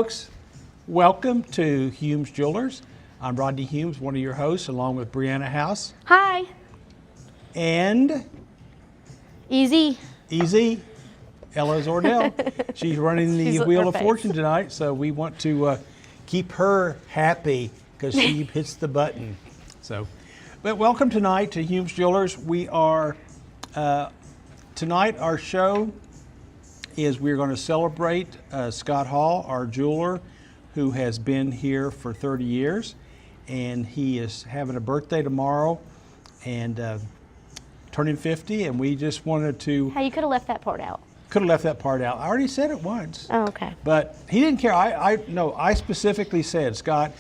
folks. Welcome to Humes Jewelers. I'm Rodney Humes, one of your hosts, along with Brianna House. Hi. And Easy. Ella Zordell. She's running the Wheel of Fortune tonight, so we want to keep her happy because she hits the button. But welcome tonight to Humes Jewelers. We are, tonight our show is we're going to celebrate Scott Hall, our jeweler, who has been here for 30 years. And he is having a birthday tomorrow and turning 50. And we just wanted to... Hey, you could have left that part out. Could have left that part out. I already said it once. Oh, okay. But he didn't care. I specifically said, Scott,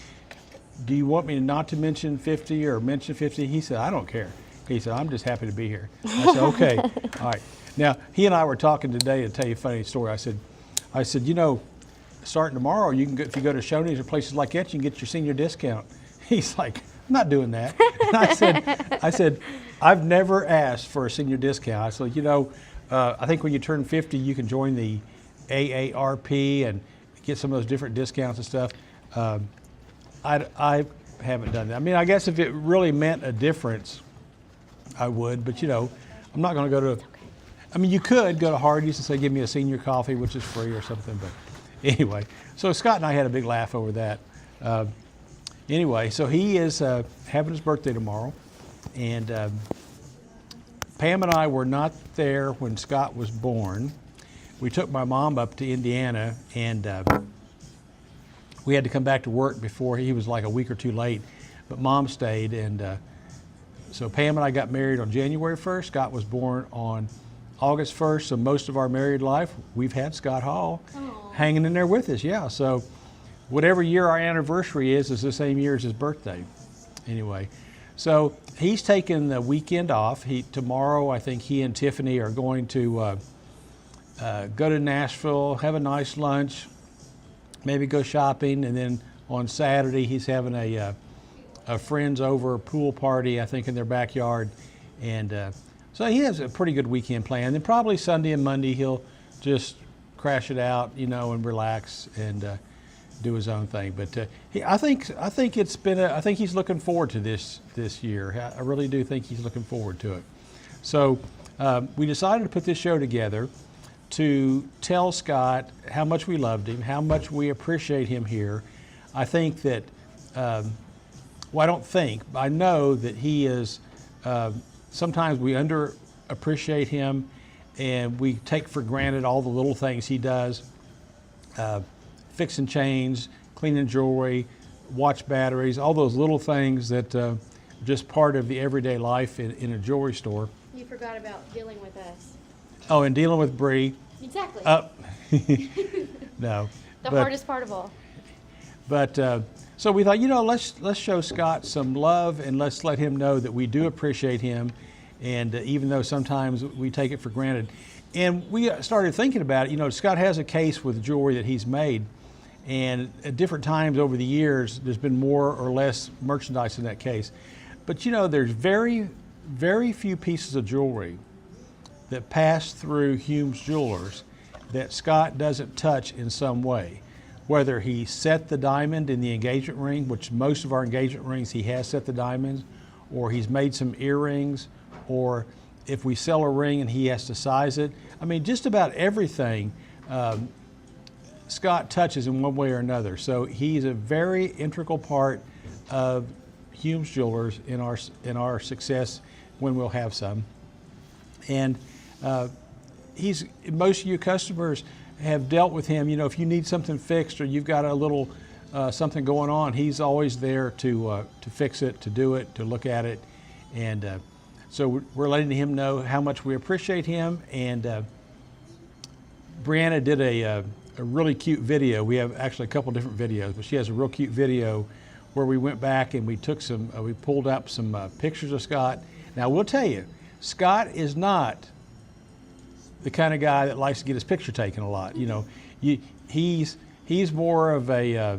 do you want me not to mention 50 or mention 50? He said, I don't care. He said, I'm just happy to be here. I said, okay. All right. Now, he and I were talking today to tell you a funny story. I said, you know, starting tomorrow, you can go, if you go to Shoney's or places like that, you can get your senior discount. He's like, I'm not doing that. And I said, I've never asked for a senior discount. I said, you know, I think when you turn 50, you can join the AARP and get some of those different discounts and stuff. I haven't done that. I mean, I guess if it really meant a difference, I would. But, you know, I'm not going to go to, I mean, you could go to Hardee's and say, give me a senior coffee, which is free or something. But anyway, so Scott and I had a big laugh over that. Anyway, so he is having his birthday tomorrow. And Pam and I were not there when Scott was born. We took my mom up to Indiana, and we had to come back to work before he was like a week or two late. But Mom stayed, and so Pam and I got married on January 1st. Scott was born on August 1st, so most of our married life, we've had Scott Hall hanging in there with us, yeah. So whatever year our anniversary is the same year as his birthday. Anyway, so he's taking the weekend off. Tomorrow, I think he and Tiffany are going to go to Nashville, have a nice lunch, maybe go shopping, and then on Saturday he's having a friends over pool party, I think, in their backyard, and so he has a pretty good weekend planned. Then probably Sunday and Monday he'll just crash it out, you know, and relax and do his own thing. But I think it's been I think he's looking forward to this year. I really do think he's looking forward to it. So we decided to put this show together to tell Scott how much we loved him, how much we appreciate him here. I think that, well, I don't think, I know that he is, sometimes we underappreciate him and we take for granted all the little things he does, fixing chains, cleaning jewelry, watch batteries, all those little things that are just part of the everyday life in a jewelry store. You forgot about dealing with us. Oh, and dealing with Bree. Exactly. No. The hardest part of all. But so we thought, you know, let's show Scott some love and let's let him know that we do appreciate him, and even though sometimes we take it for granted. And we started thinking about it. You know, Scott has a case with jewelry that he's made, and at different times over the years, there's been more or less merchandise in that case. But you know, there's very, very few pieces of jewelry that pass through Humes Jewelers that Scott doesn't touch in some way. Whether he set the diamond in the engagement ring, which most of our engagement rings he has set the diamonds, or he's made some earrings, or if we sell a ring and he has to size it. I mean, just about everything Scott touches in one way or another. So he's a very integral part of Humes Jewelers in our success when we'll have some. And most of you customers have dealt with him. You know, if you need something fixed or you've got a little something going on, he's always there to fix it, to do it, to look at it. And so we're letting him know how much we appreciate him. And Brianna did a really cute video. We have actually a couple different videos, but she has a real cute video where we went back and we took we pulled up some pictures of Scott. Now, we'll tell you, Scott is not the kind of guy that likes to get his picture taken a lot. You know, he's more of a,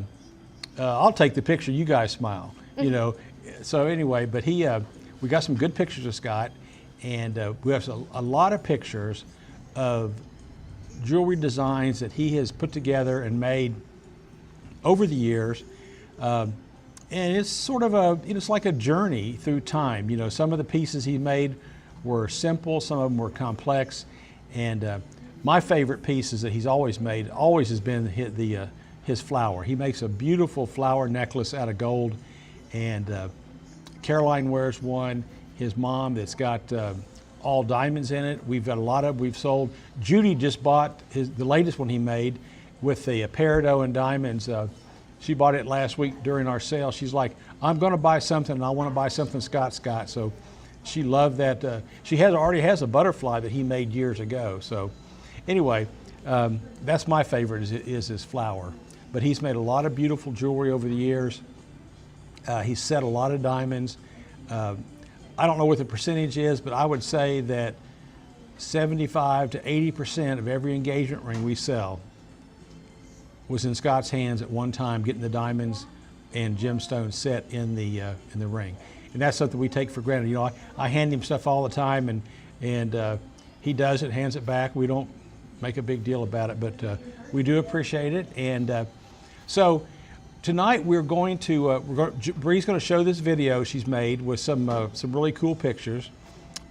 I'll take the picture, you guys smile, you know. So anyway, but we got some good pictures of Scott, and we have a lot of pictures of jewelry designs that he has put together and made over the years. And it's sort of it's like a journey through time. You know, some of the pieces he made were simple, some of them were complex. And my favorite pieces that he's always made always has been his flower. He makes a beautiful flower necklace out of gold. And Caroline wears one, his mom, that's got all diamonds in it. We've got a lot of, we've sold. Judy just bought the latest one he made with the peridot and diamonds. She bought it last week during our sale. She's like, I'm going to buy something, and I want to buy something Scott. So she loved that. She already has a butterfly that he made years ago. So anyway, that's my favorite is his flower. But he's made a lot of beautiful jewelry over the years. He's set a lot of diamonds. I don't know what the percentage is, but I would say that 75 to 80% of every engagement ring we sell was in Scott's hands at one time, getting the diamonds and gemstones set in the ring. And that's something we take for granted. You know, I hand him stuff all the time, and he does it, hands it back. We don't make a big deal about it, but we do appreciate it. And so tonight we're going to, Bree's going to show this video she's made with some really cool pictures.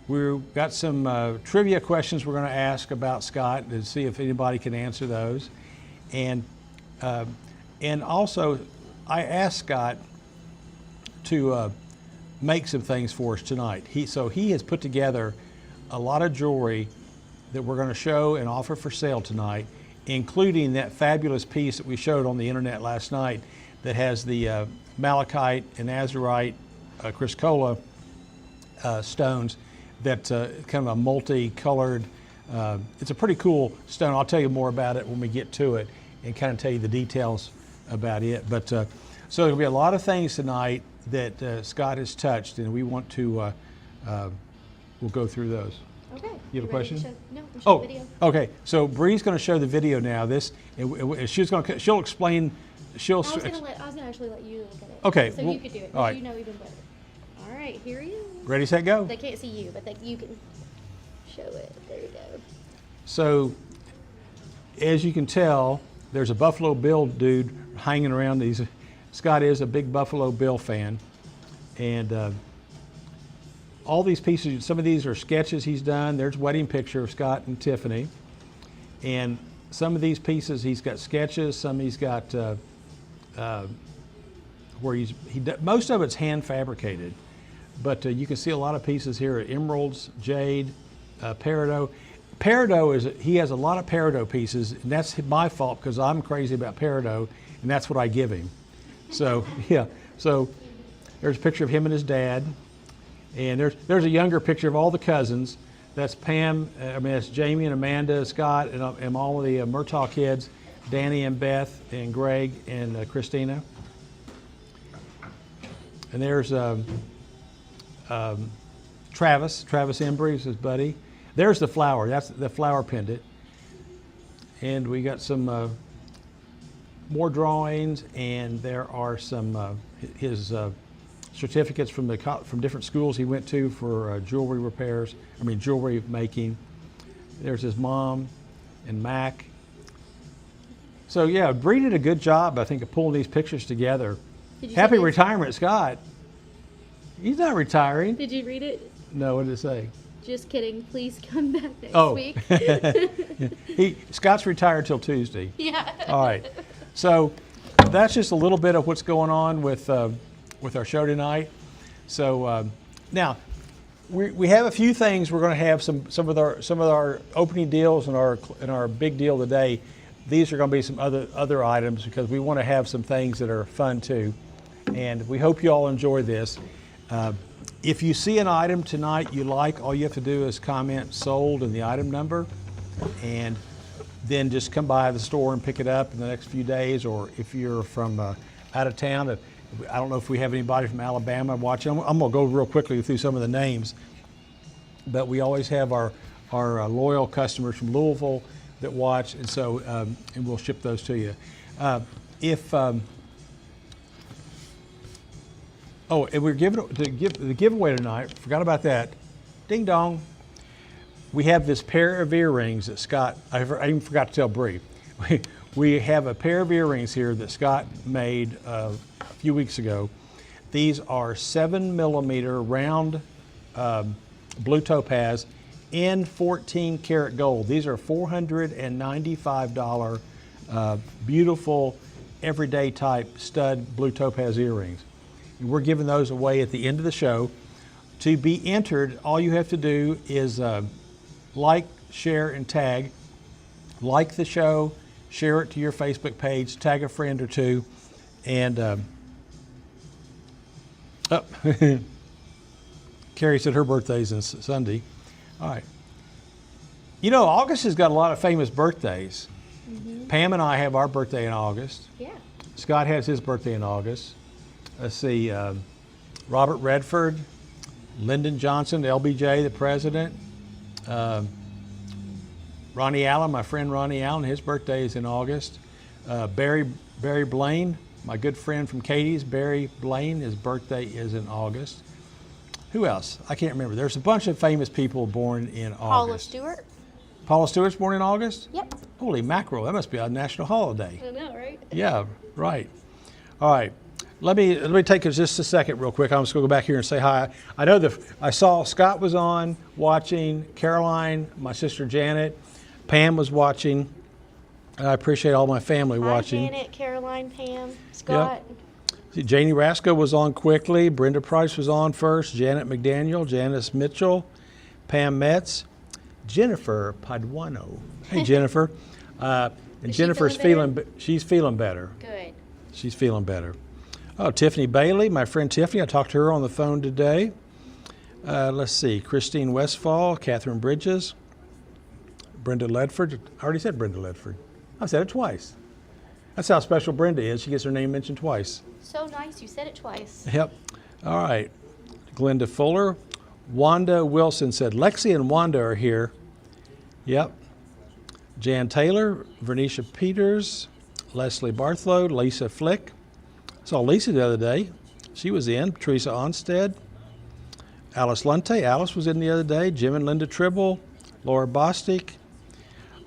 We've got some trivia questions we're going to ask about Scott and see if anybody can answer those. And also, I asked Scott to make some things for us tonight. So he has put together a lot of jewelry that we're going to show and offer for sale tonight, including that fabulous piece that we showed on the internet last night that has the malachite and azurite chrysocolla stones that kind of a multicolored, it's a pretty cool stone. I'll tell you more about it when we get to it and kind of tell you the details about it. But so there'll be a lot of things tonight that Scott has touched, and we want to, we'll go through those. Okay. You have a question? No, we'll show the video. Okay. So Bree's going to show the video now. She'll explain. I was going to actually let you look at it. Okay. So you could do it. All right. You know even better. All right, here he is. Ready, set, go. They can't see you, but you can show it. There you go. So, as you can tell, there's a Buffalo Bill dude hanging around these. Scott is a big Buffalo Bill fan. And all these pieces, some of these are sketches he's done. There's a wedding picture of Scott and Tiffany. And some of these pieces, he's got sketches. Some he's got where most of it's hand fabricated. But you can see a lot of pieces here: emeralds, jade, peridot. Peridot he has a lot of peridot pieces, and that's my fault because I'm crazy about peridot, and that's what I give him. So yeah, so there's a picture of him and his dad, and there's a younger picture of all the cousins. That's Pam. That's Jamie and Amanda, Scott, and all of the Murtaugh kids, Danny and Beth and Greg and Christina. And there's Travis Embry, his buddy. There's the flower. That's the flower pendant. And we got some more drawings, and there are some his certificates from different schools he went to for jewelry making. There's his mom and Mac. So yeah, Bree did a good job, I think, of pulling these pictures together. Happy retirement, Scott. He's not retiring. Did you read it? No, what did it say? Just kidding. Please come back next week. Scott's retired till Tuesday. Yeah. All right. So that's just a little bit of what's going on with our show tonight. So now we have a few things. We're going to have some of our opening deals and our big deal today. These are going to be some other items because we want to have some things that are fun too. And we hope you all enjoy this. If you see an item tonight you like, all you have to do is comment sold and the item number, and then just come by the store and pick it up in the next few days. Or if you're from out of town, I don't know if we have anybody from Alabama watching. I'm going to go real quickly through some of the names, but we always have our loyal customers from Louisville that watch, and so and we'll ship those to you. And we're giving the giveaway tonight. Forgot about that. Ding dong. We have this pair of earrings that Scott. I even forgot to tell Bree. We have a pair of earrings here that Scott made a few weeks ago. These are 7mm round blue topaz in 14 karat gold. These are $495 beautiful everyday type stud blue topaz earrings. And we're giving those away at the end of the show. To be entered, all you have to do is like, share, and tag. Like the show, share it to your Facebook page, tag a friend or two, and Carrie said her birthday's on Sunday. All right. You know, August has got a lot of famous birthdays. Mm-hmm. Pam and I have our birthday in August. Yeah. Scott has his birthday in August. Let's see, Robert Redford, Lyndon Johnson, LBJ, the president. Ronnie Allen, my friend Ronnie Allen, his birthday is in August. Barry Blaine, my good friend from Katie's, Barry Blaine, his birthday is in August. Who else? I can't remember. There's a bunch of famous people born in Paula August. Stewart. Paula Stewart's born in August? Yep. Holy mackerel, that must be a national holiday. I know, right? Yeah, right. All right. Let me take just a second real quick. I'm just going to go back here and say hi. I know I saw Scott was on watching, Caroline, my sister Janet, Pam was watching. And I appreciate all my family watching. Hi, Janet, Caroline, Pam, Scott. Yep. See, Janie Rasco was on quickly. Brenda Price was on first. Janet McDaniel, Janice Mitchell, Pam Metz, Jennifer Paduano. Hey, Jennifer. And Is she Jennifer's she's feeling better. Good. She's feeling better. Oh, Tiffany Bailey, my friend Tiffany. I talked to her on the phone today. Let's see, Christine Westfall, Catherine Bridges, Brenda Ledford. I already said Brenda Ledford. I said it twice. That's how special Brenda is. She gets her name mentioned twice. So nice, you said it twice. Yep. All right. Glenda Fuller. Wanda Wilson said, Lexi and Wanda are here. Yep. Jan Taylor, Vernisha Peters, Leslie Barthlow, Lisa Flick. Saw Lisa the other day. She was in. Teresa Onstead. Alice Lunte. Alice was in the other day. Jim and Linda Tribble. Laura Bostic.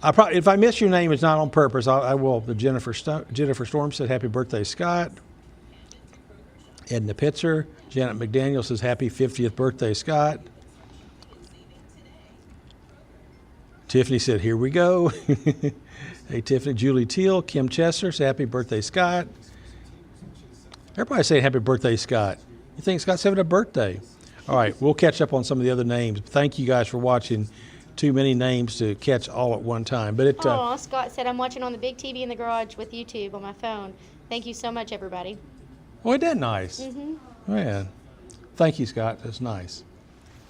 If I miss your name, it's not on purpose. I will. But Jennifer Storm said, happy birthday, Scott. Edna Pitzer. Janet McDaniel says, happy 50th birthday, Scott. Tiffany said, here we go. Hey, Tiffany. Julie Teal. Kim Chester says, happy birthday, Scott. Everybody saying happy birthday, Scott. You think Scott's having a birthday? All right, we'll catch up on some of the other names. Thank you guys for watching. Too many names to catch all at one time. But Scott said, I'm watching on the big TV in the garage with YouTube on my phone. Thank you so much, everybody. Oh, isn't that nice? Mm-hmm. Man, thank you, Scott. That's nice.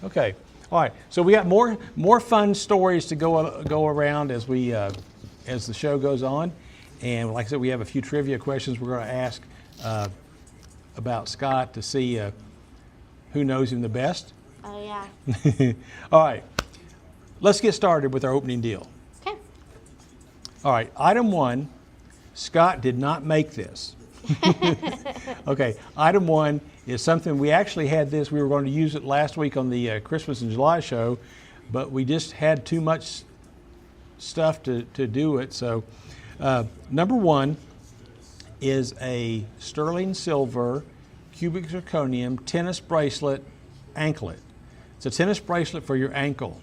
Okay, all right. So we got more fun stories to go around as as the show goes on. And like I said, we have a few trivia questions we're going to ask about Scott to see who knows him the best. Oh, yeah. All right. Let's get started with our opening deal. Okay. All right. Item 1, Scott did not make this. Okay. Item 1 is something we actually had this. We were going to use it last week on the Christmas in July show, but we just had too much stuff to do it. So number 1 is a sterling silver cubic zirconium tennis bracelet anklet. It's a tennis bracelet for your ankle.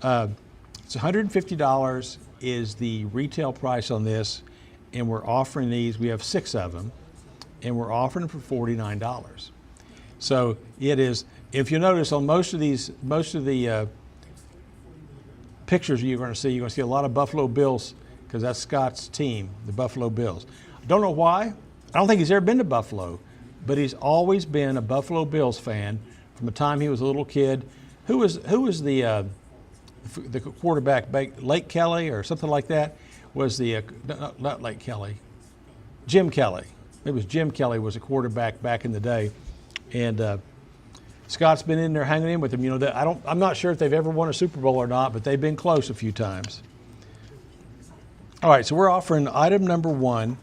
It's $150 is the retail price on this, and we're offering these. We have 6 of them, and we're offering them for $49. So it is. If you notice on most of the pictures you're going to see a lot of Buffalo Bills because that's Scott's team, the Buffalo Bills. I don't know why. I don't think he's ever been to Buffalo, but he's always been a Buffalo Bills fan from the time he was a little kid. Who was the quarterback? Lake Kelly or something like that was the not Lake Kelly. Jim Kelly. It was Jim Kelly was a quarterback back in the day, and Scott's been in there hanging in with him. You know, I'm not sure if they've ever won a Super Bowl or not, but they've been close a few times. All right, so we're offering item number 1.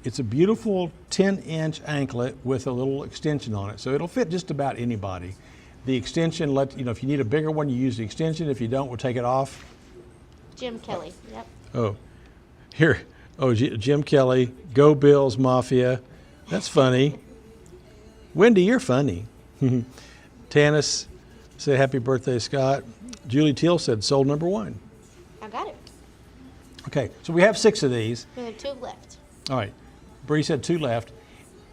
It's a beautiful 10-inch anklet with a little extension on it, so it'll fit just about anybody. The extension, if you need a bigger one, you use the extension. If you don't, we'll take it off. Jim Kelly, yep. Oh, here, Oh, Jim Kelly, Go Bills Mafia. That's funny. Wendy, you're funny. Tanis said, happy birthday, Scott. Julie Teal said, sold number 1. I got it. Okay, so we have 6 of these. We have 2 left. All right. Bree said 2 left.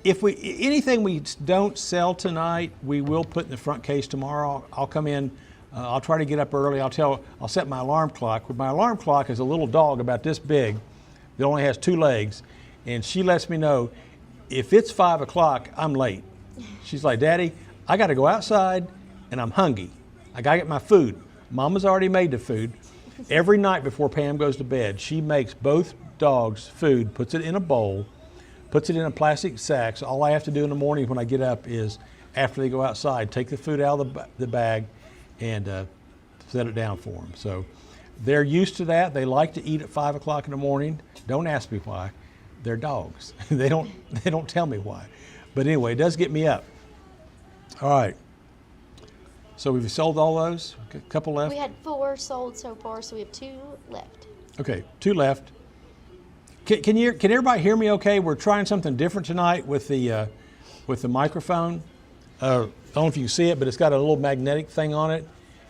If anything we don't sell tonight, we will put in the front case tomorrow. I'll come in. I'll try to get up early. I'll set my alarm clock. My alarm clock is a little dog about this big that only has 2 legs, and she lets me know if it's 5 o'clock, I'm late. She's like, Daddy, I got to go outside, and I'm hungry. I got to get my food. Mama's already made the food. Every night before Pam goes to bed, she makes both dogs food, puts it in a bowl, puts it in a plastic sack. So all I have to do in the morning when I get up is, after they go outside, take the food out of the bag and set it down for them. So they're used to that. They like to eat at 5 o'clock in the morning. Don't ask me why. They're dogs. They don't tell me why. But anyway, it does get me up. All right. So we've sold all those. A couple left. We had 4 sold so far, so we have 2 left. Okay, 2 left. Can everybody hear me okay? We're trying something different tonight with the microphone. I don't know if you can see it, but it's got a little magnetic thing on it.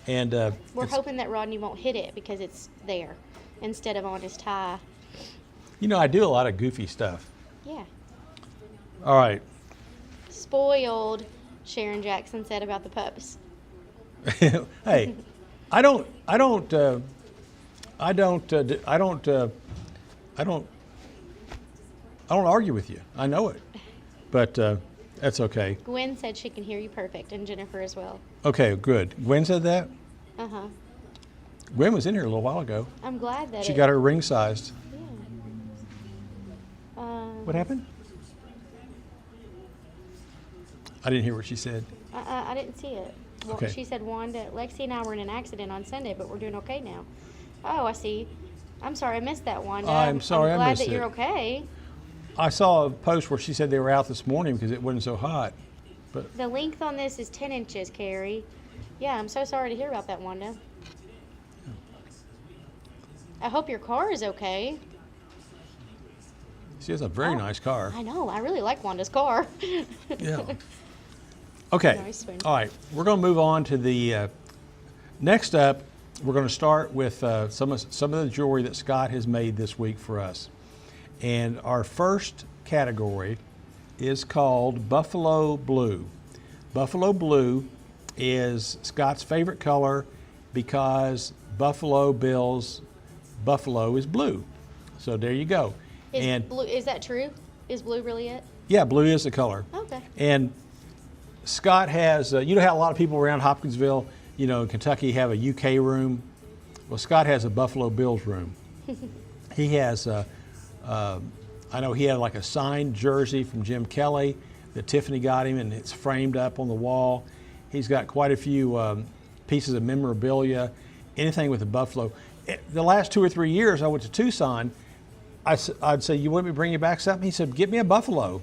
And We're hoping that Rodney won't hit it because it's there instead of on his tie. You know, I do a lot of goofy stuff. Yeah. All right. Spoiled, Sharon Jackson said about the pups. Hey, I don't argue with you. I know it, but that's okay. Gwen said she can hear you perfect, and Jennifer as well. Okay, good. Gwen said that? Uh-huh. Gwen was in here a little while ago. I'm glad that She got her ring sized. Yeah. What happened? I didn't hear what she said. I didn't see it. Well, Okay. She said Wanda, Lexi and I were in an accident on Sunday, but we're doing okay now. Oh, I see. I'm sorry, I missed that, Wanda. I'm sorry, I I'm glad missed that you're it. okay. I saw a post where she said they were out this morning because it wasn't so hot. But The length on this is 10 inches, Carrie. Yeah, I'm so sorry to hear about that, Wanda. I hope your car is okay. she has a very nice car. I know. I really like Wanda's car. Yeah. Okay. Nice one. All right. We're going to move on to the next up. We're going to start with some of the jewelry that Scott has made this week for us. And our first category is called Buffalo Blue. Buffalo Blue is Scott's favorite color because Buffalo Bill's buffalo is blue. So there you go. Is that true? Is blue really it? Yeah, blue is the color. Okay. And Scott has, you know how a lot of people around Hopkinsville, you know, in Kentucky have a UK room? Well, Scott has a Buffalo Bills room. He has, I know he had like a signed jersey from Jim Kelly that Tiffany got him, and it's framed up on the wall. He's got quite a few pieces of memorabilia, anything with the Buffalo. The last 2 or 3 years I went to Tucson, I'd say, you want me to bring you back something? He said, get me a Buffalo.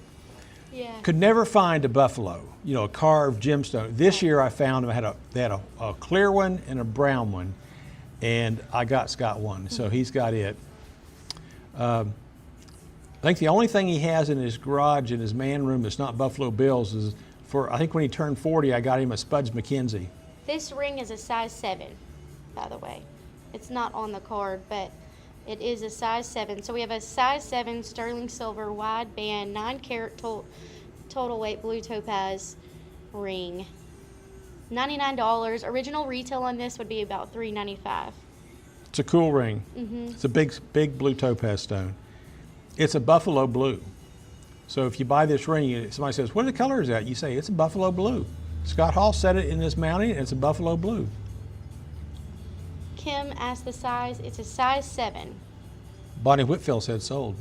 Yeah. Could never find a buffalo, you know, a carved gemstone. This year I found them. They had a clear one and a brown one, and I got Scott one, so he's got it. I think the only thing he has in his garage in his man room that's not Buffalo Bills is I think when he turned 40, I got him a Spuds McKenzie. This ring is a size 7, by the way. It's not on the card, but it is a size 7. So we have a size 7 sterling silver wide band 9-carat total weight blue topaz ring. $99. Original retail on this would be about $395. It's a cool ring. Mm-hmm. It's a big blue topaz stone. It's a Buffalo Blue. So if you buy this ring, somebody says, what color is that? You say, it's a Buffalo Blue. Scott Hall said it in his mounting, and it's a Buffalo Blue. Kim asked the size. It's a size 7. Bonnie Whitfield said sold.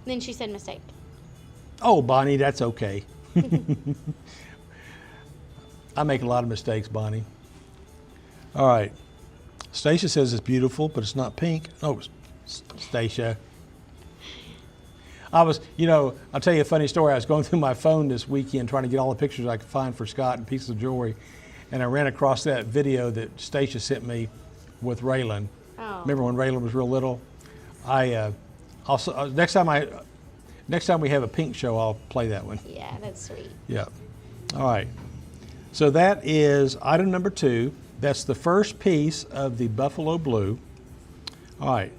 Then she said mistake. Oh, Bonnie, that's okay. I make a lot of mistakes, Bonnie. All right. Stacia says it's beautiful, but it's not pink. Oh, Stacia. I'll tell you a funny story. I was going through my phone this weekend trying to get all the pictures I could find for Scott and pieces of jewelry, and I ran across that video that Stacia sent me with Raylan. Oh. Remember when Raylan was real little? I Also, next time we have a pink show, I'll play that one. Yeah, that's sweet. Yeah. All right. So that is item number 2. That's the first piece of the Buffalo Blue. All right.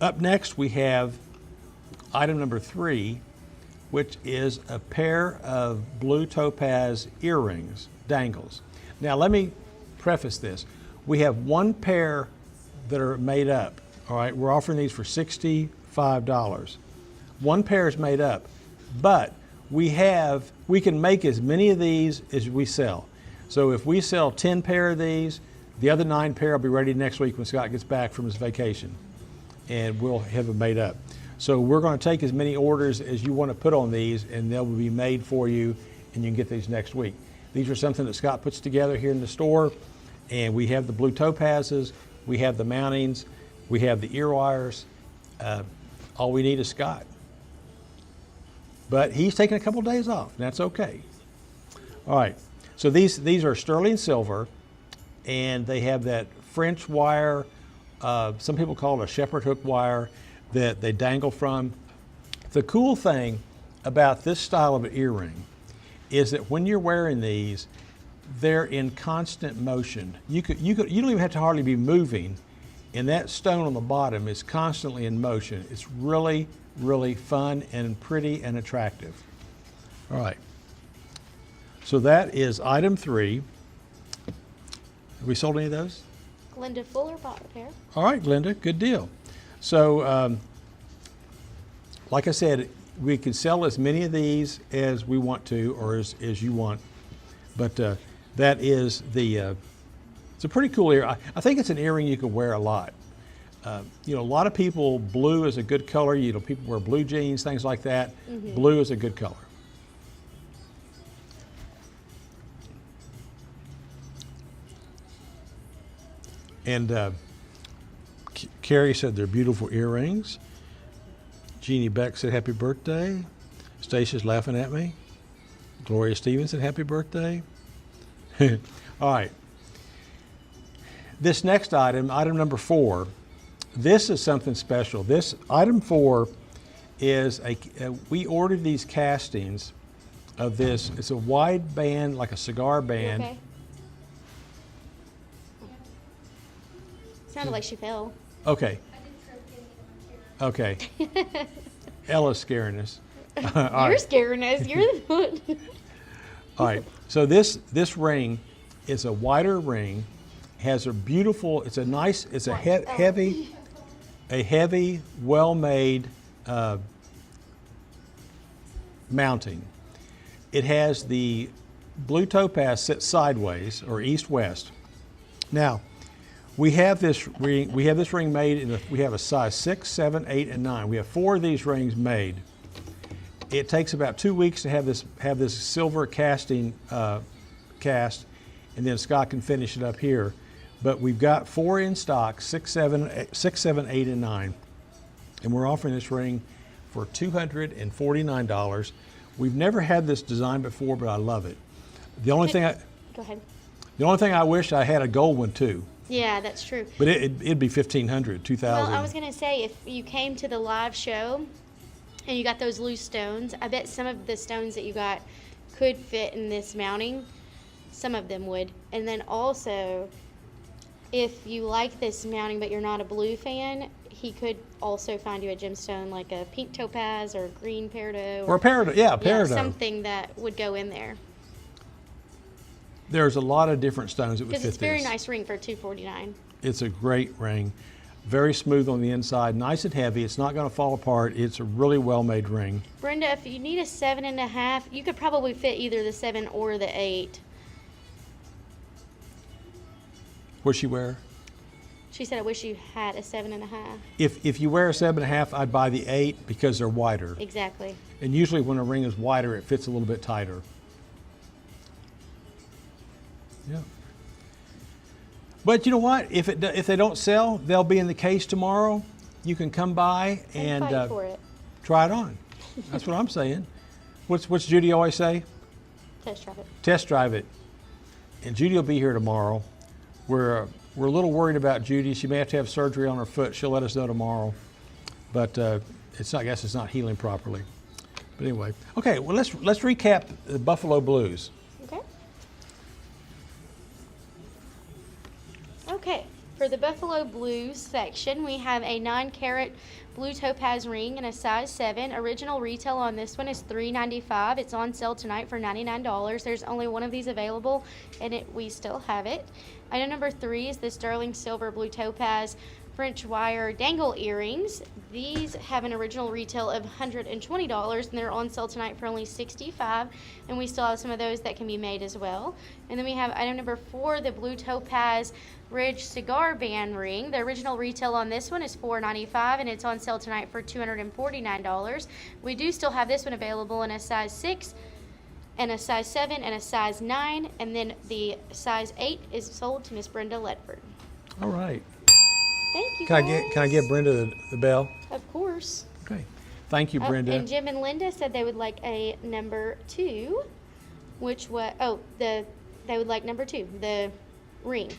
Up next, we have item number 3, which is a pair of blue topaz earrings, dangles. Now, let me preface this. We have one pair that are made up. All right. We're offering these for $65. One pair is made up, but we can make as many of these as we sell. So if we sell 10 pair of these, the other 9 pair will be ready next week when Scott gets back from his vacation, and we'll have them made up. So we're going to take as many orders as you want to put on these, and they'll be made for you, and you can get these next week. These are something that Scott puts together here in the store, and we have the blue topazes, we have the mountings, we have the ear wires. All we need is Scott. But he's taking a couple of days off, and that's okay. All right, so these are sterling silver, and they have that French wire, some people call it a shepherd hook wire, that they dangle from. The cool thing about this style of an earring is that when you're wearing these, they're in constant motion. You don't even have to hardly be moving, and that stone on the bottom is constantly in motion. It's really, really fun and pretty and attractive. All right. So that is item 3. Have we sold any of those? Glenda Fuller bought a pair. All right, Glenda, good deal. So, like I said, we can sell as many of these as we want to, or as you want. But that is it's a pretty cool ear. I think it's an earring you can wear a lot. A lot of people, blue is a good color. People wear blue jeans, things like that. Mm-hmm. Blue is a good color. And Carrie said they're beautiful earrings. Jeannie Beck said happy birthday. Stacia's laughing at me. Gloria Stevens said happy birthday. All right. This next item number 4, this is something special. This item 4 is we ordered these castings of this. It's a wide band, like a cigar band. Okay. Sounded like she fell. Okay. Okay. Ella's scaring us. You're scaring us. You're the one. All right. So this ring is a wider ring. Has a beautiful. It's a nice. It's a heavy, well-made mounting. It has the blue topaz sit sideways or east-west. Now, we have this ring. We have this ring made we have a size 6, 7, 8, and 9. We have 4 of these rings made. It takes about 2 weeks to have this silver casting cast, and then Scott can finish it up here. But we've got 4 in stock, 6, 7, 8, and 9, and we're offering this ring for $249. We've never had this design before, but I love it. The only thing Go ahead. The only thing I wish I had a gold one too. Yeah, that's true. But it'd be $1,500, $2,000. Well, I was going to say, if you came to the live show and you got those loose stones, I bet some of the stones that you got could fit in this mounting. Some of them would. And then also, if you like this mounting but you're not a blue fan, he could also find you a gemstone like a pink topaz or a green peridot. Or a peridot, yeah, peridot. Yeah, something that would go in there. There's a lot of different stones that would fit Because it's a very this. nice ring for $249. It's a great ring. Very smooth on the inside, nice and heavy. It's not going to fall apart. It's a really well-made ring. Brenda, if you need a 7.5, you could probably fit either the 7 or the 8. What'd she wear? She said, I wish you had a 7.5. If you wear a 7.5, I'd buy the 8 because they're wider. Exactly. And usually when a ring is wider, it fits a little bit tighter. Yeah. But you know what? If they don't sell, they'll be in the case tomorrow. You can come by and fight for it. try it on. That's what I'm saying. What's Judy always say? Test drive it. Test drive it. And Judy will be here tomorrow. We're a little worried about Judy. She may have to have surgery on her foot. She'll let us know tomorrow. But I guess it's not healing properly. But anyway, okay. Well, let's recap the Buffalo Blues. Okay. Okay, for the Buffalo Blues section, we have a 9-carat blue topaz ring in a size 7. Original retail on this one is $395. It's on sale tonight for $99. There's only one of these available, and we still have it. Item number 3 is the sterling silver blue topaz French wire dangle earrings. These have an original retail of $120, and they're on sale tonight for only $65. And we still have some of those that can be made as well. And then we have item number 4, the blue topaz Ridge cigar band ring. The original retail on this one is $495, and it's on sale tonight for $249. We do still have this one available in a size 6, and a size 7, and a size 9, and then the size 8 is sold to Miss Brenda Ledford. All right. Thank you. Can I give Brenda the bell? Of course. Okay. Thank you, Brenda. And Jim and Linda said they would like a number 2, which was they would like number 2, the ring,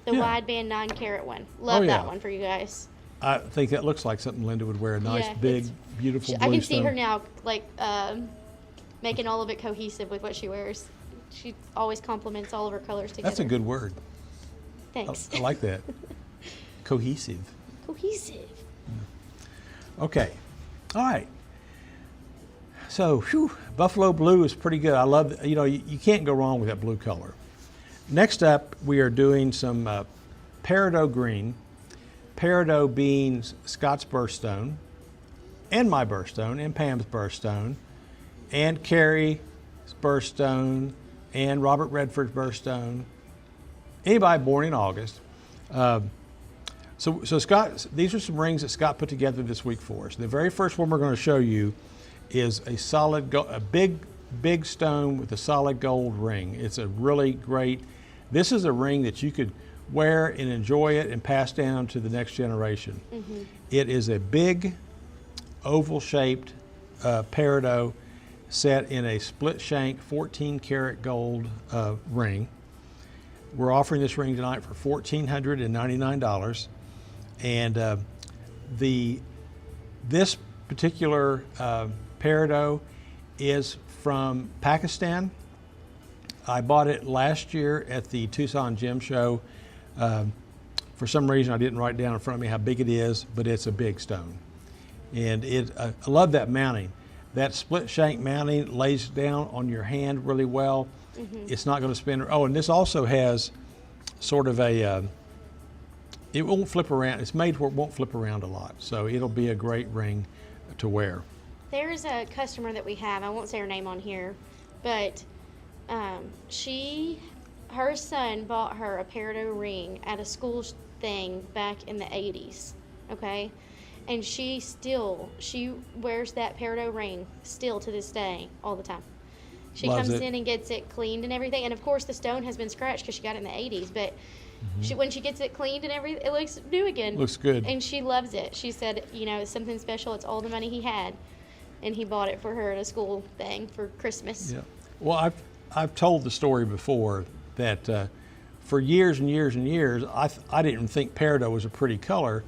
the Yeah. wide band 9-carat one. Love yeah. that one for you guys. I think that looks like something Linda would wear. A nice, Yeah, big, it's- beautiful blue I can see stone. her now, like making all of it cohesive with what she wears. She always complements all of her colors together. That's a good word. Thanks. I like that. Cohesive. Cohesive. Okay. All right. So, Buffalo blue is pretty good. I love, you can't go wrong with that blue color. Next up, we are doing some peridot green. Peridot being Scott's birthstone, and my birthstone, and Pam's birthstone, and Carrie's birthstone, and Robert Redford's birthstone. Anybody born in August. So Scott, these are some rings that Scott put together this week for us. The very first one we're going to show you is a big stone with a solid gold ring. It's a really great. This is a ring that you could wear and enjoy it and pass down to the next generation. Mm-hmm. It is a big oval-shaped peridot set in a split shank 14-karat gold ring. We're offering this ring tonight for $1,499. And this particular peridot is from Pakistan. I bought it last year at the Tucson Gem Show. For some reason, I didn't write down in front of me how big it is, but it's a big stone. And I love that mounting. That split shank mounting lays down on your hand really well. Mm-hmm. It's not going to spin. Oh, and this also has sort of it won't flip around. It's made where it won't flip around a lot. So it'll be a great ring to wear. There's a customer that we have, I won't say her name on here, but her son bought her a peridot ring at a school thing back in the 80s, okay? And she wears that peridot ring still to this day, all the time. She Loves comes it. in and gets it cleaned and everything. And of course, the stone has been scratched because she got it in the 80s, but when she gets it cleaned and everything, it looks new again. Looks good. And she loves it. She said, it's something special. It's all the money he had. And he bought it for her at a school thing for Christmas. Yeah. Well, I've told the story before that for years and years and years, I didn't think peridot was a pretty color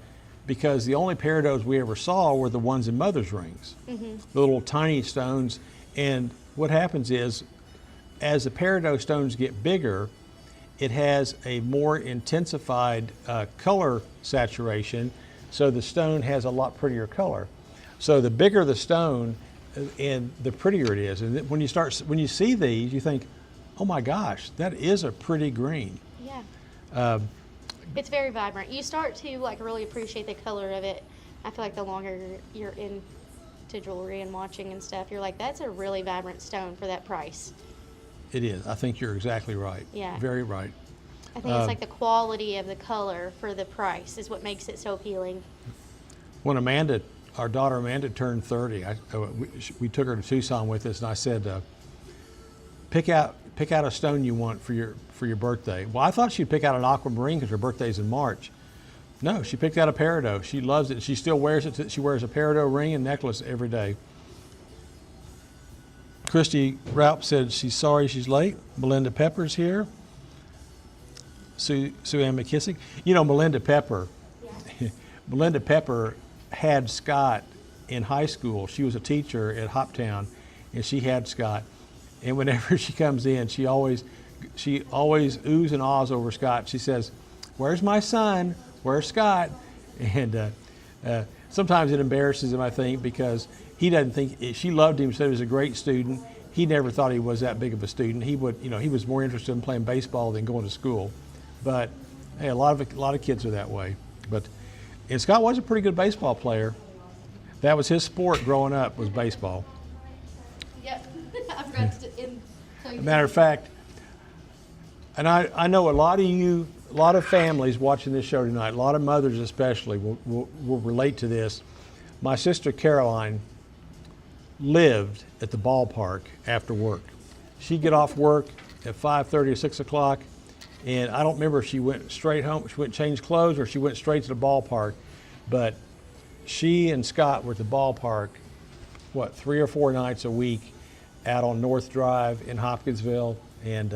because the only peridots we ever saw were the ones in Mother's rings, the little tiny stones. And what happens is, as the peridot stones get bigger, it has a more intensified color saturation, so the stone has a lot prettier color. So the bigger the stone, and the prettier it is. And when you see these, you think, oh my gosh, that is a pretty green. Yeah. It's very vibrant. You start to really appreciate the color of it. I feel like the longer you're into jewelry and watching and stuff, you're like, that's a really vibrant stone for that price. It is. I think you're exactly right. Yeah. Very right. I think it's the quality of the color for the price is what makes it so appealing. When our daughter Amanda turned 30, we took her to Tucson with us, and I said, pick out a stone you want for your birthday. Well, I thought she'd pick out an aquamarine because her birthday's in March. No, she picked out a peridot. She loves it. She still wears it. She wears a peridot ring and necklace every day. Christy Raup said she's sorry she's late. Melinda Pepper's here. Sue Ann McKissick. Melinda Pepper. Yeah. Melinda Pepper had Scott in high school, she was a teacher at Hoptown, and she had Scott. And whenever she comes in, she always oohs and ahs over Scott. She says, "Where's my son? Where's Scott?" And sometimes it embarrasses him, I think, because he doesn't think she loved him. Said he was a great student. He never thought he was that big of a student. He was more interested in playing baseball than going to school. But hey, a lot of kids are that way. And Scott was a pretty good baseball player. That was his sport growing up, was baseball. Yep. I forgot to tell you. Matter of fact, and I know a lot of families watching this show tonight, a lot of mothers especially will relate to this. My sister Caroline lived at the ballpark after work. She'd get off work at 5:30 or 6 o'clock, and I don't remember if she went straight home, she went change clothes, or she went straight to the ballpark. But she and Scott were at the ballpark, 3 or 4 nights a week out on North Drive in Hopkinsville. And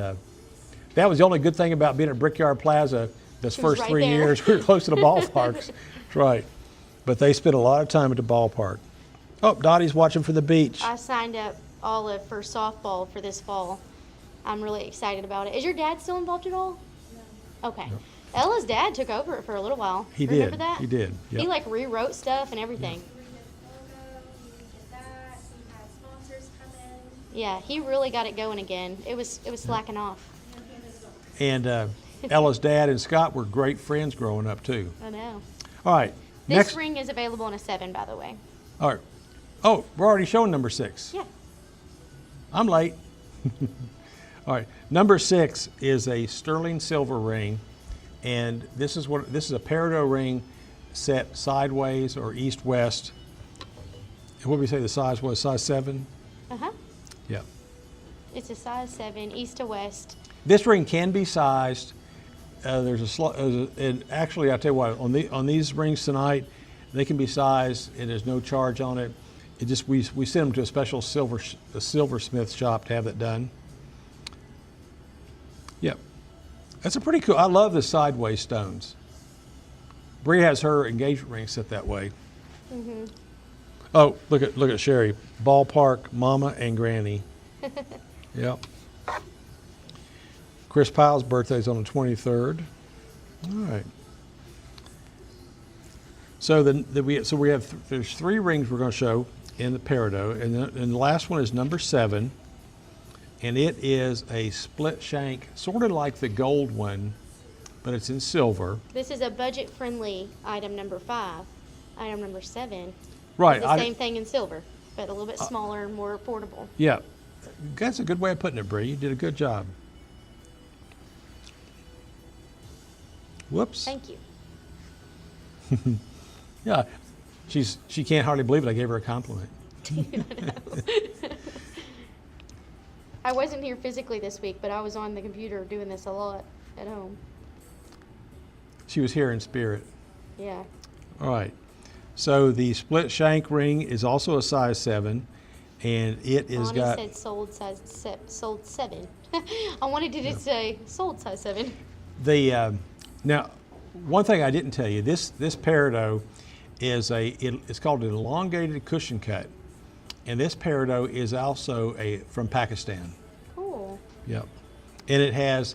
that was the only good thing about being at Brickyard Plaza this first right 3 there. years. We were close to the ballparks. That's right. But they spent a lot of time at the ballpark. Oh, Dottie's watching for the beach. I signed up Olive for softball for this fall. I'm really excited about it. Is your dad still involved at all? No. Okay. No. Ella's dad took over it for a little while. He Remember did. that? He did. Yep. He like rewrote stuff and everything. Yeah, he really got it going again. It was slacking off. And Ella's dad and Scott were great friends growing up too. I know. All right. This Next. ring is available in a 7, by the way. All right. Oh, we're already showing number 6. Yeah. I'm late. All right. Number 6 is a sterling silver ring, and this is a peridot ring set sideways or east-west. And what did we say the size was? Size 7? Uh-huh. Yeah. It's a size 7, east to west. This ring can be sized. And actually, I'll tell you what, on these rings tonight, they can be sized, and there's no charge on it. It just we send them to a special silversmith shop to have that done. Yep, that's a pretty cool. I love the sideways stones. Bree has her engagement ring set that way. Mm-hmm. Oh, look at Sherry, ballpark, mama and granny. Yep. Chris Pyle's birthday is on the 23rd. All right. So we have there's 3 rings we're going to show in the peridot, and the last one is number 7, and it is a split shank, sort of like the gold one, but it's in silver. This is a budget-friendly item number 5. Item number 7 Right. is the same thing in silver, but a little bit smaller and more affordable. Yeah. That's a good way of putting it, Bree. You did a good job. Whoops. Thank you. Yeah. She can't hardly believe it. I gave her a compliment. I wasn't here physically this week, but I was on the computer doing this a lot at home. She was here in spirit. Yeah. All right. So the split shank ring is also a size 7, and it is Bonnie got. said sold 7. I wanted to just say sold size 7. The now, one thing I didn't tell you, this peridot is it's called an elongated cushion cut, and this peridot is also from Pakistan. Cool. Yep, and it has,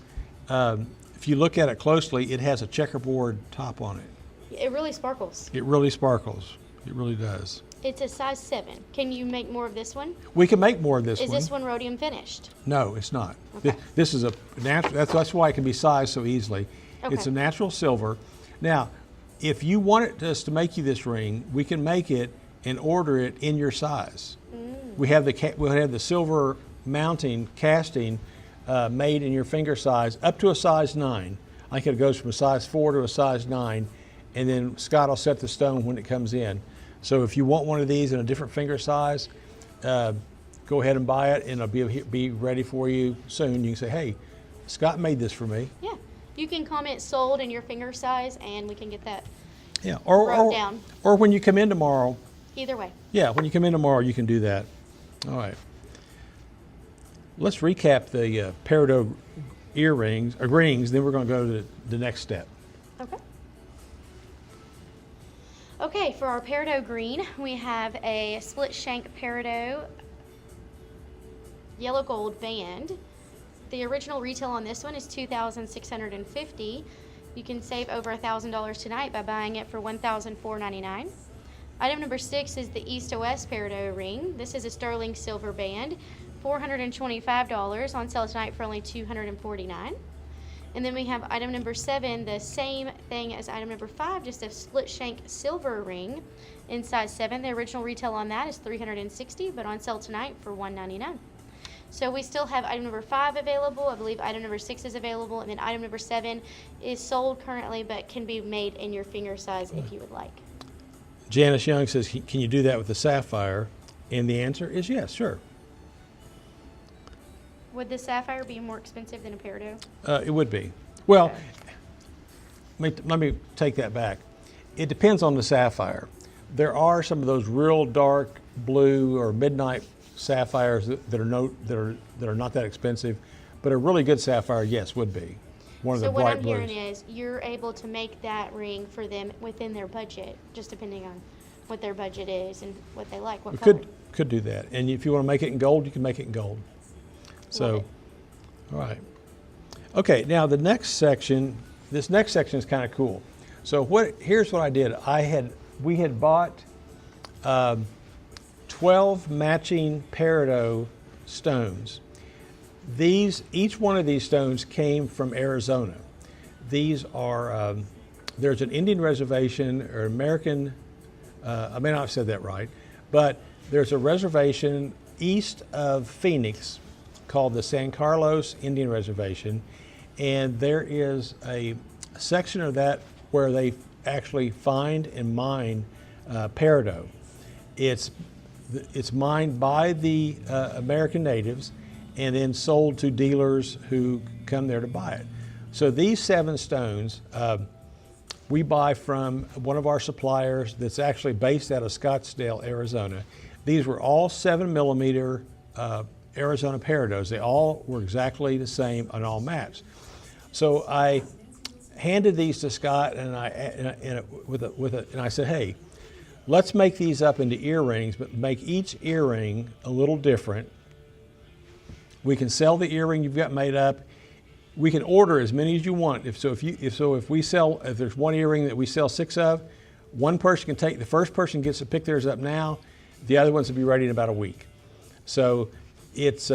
if you look at it closely, it has a checkerboard top on it. It really sparkles. It really sparkles. It really does. It's a size 7. Can you make more of this one? We can make more of this Is one. this one rhodium finished? No, it's not. Okay. This is a natural. That's why it can be sized so easily. It's Okay. a natural silver. Now, if you wanted us to make you this ring, we can make it and order it in your size. We have the silver mounting casting made in your finger size up to a size 9. I think it goes from a size 4 to a size 9, and then Scott will set the stone when it comes in. So if you want one of these in a different finger size, go ahead and buy it, and it'll be ready for you soon. You can say, "Hey, Scott made this for me." Yeah. You can comment sold in your finger size, and we can get that Yeah, wrote down. or when you come in tomorrow. Either way. Yeah, when you come in tomorrow, you can do that. All right. Let's recap the peridot rings. Then we're going to go to the next step. Okay. Okay, for our peridot green, we have a split shank peridot yellow gold band. The original retail on this one is $2,650. You can save over $1,000 tonight by buying it for $1,499. Item number 6 is the East to West peridot ring. This is a sterling silver band, $425, on sale tonight for only $249. And then we have item number 7, the same thing as item number 5, just a split shank silver ring in size 7. The original retail on that is $360, but on sale tonight for $199. So we still have item number 5 available. I believe item number 6 is available, and then item number 7 is sold currently, but can be made in your finger size if you would like. Janice Young says, can you do that with the sapphire? And the answer is yes, sure. Would the sapphire be more expensive than a peridot? It would be. Well, Okay. let me take that back. It depends on the sapphire. There are some of those real dark blue or midnight sapphires that are not that expensive, but a really good sapphire, yes, would be one of So the what bright I'm blues. hearing is you're able to make that ring for them within their budget, just depending on what their budget is and what they like, what We color. could do that, and if you want to make it in gold, you can make it in gold. So, Love it. all right. Okay, now the next section. This next section is kind of cool. So here's what I did. We had bought 12 matching peridot stones. Each one of these stones came from Arizona. These are, there's an Indian reservation or American, I may not have said that right, but there's a reservation east of Phoenix called the San Carlos Indian Reservation, and there is a section of that where they actually find and mine peridot. It's mined by the American natives and then sold to dealers who come there to buy it. So these 7 stones we buy from one of our suppliers that's actually based out of Scottsdale, Arizona. These were all 7mm Arizona peridots. They all were exactly the same and all matched. So I handed these to Scott and I said, hey, let's make these up into earrings, but make each earring a little different. We can sell the earring you've got made up. We can order as many as you want. If there's one earring that we sell 6 of, one person can take, the first person gets to pick theirs up now, the other ones will be ready in about a week. So it's,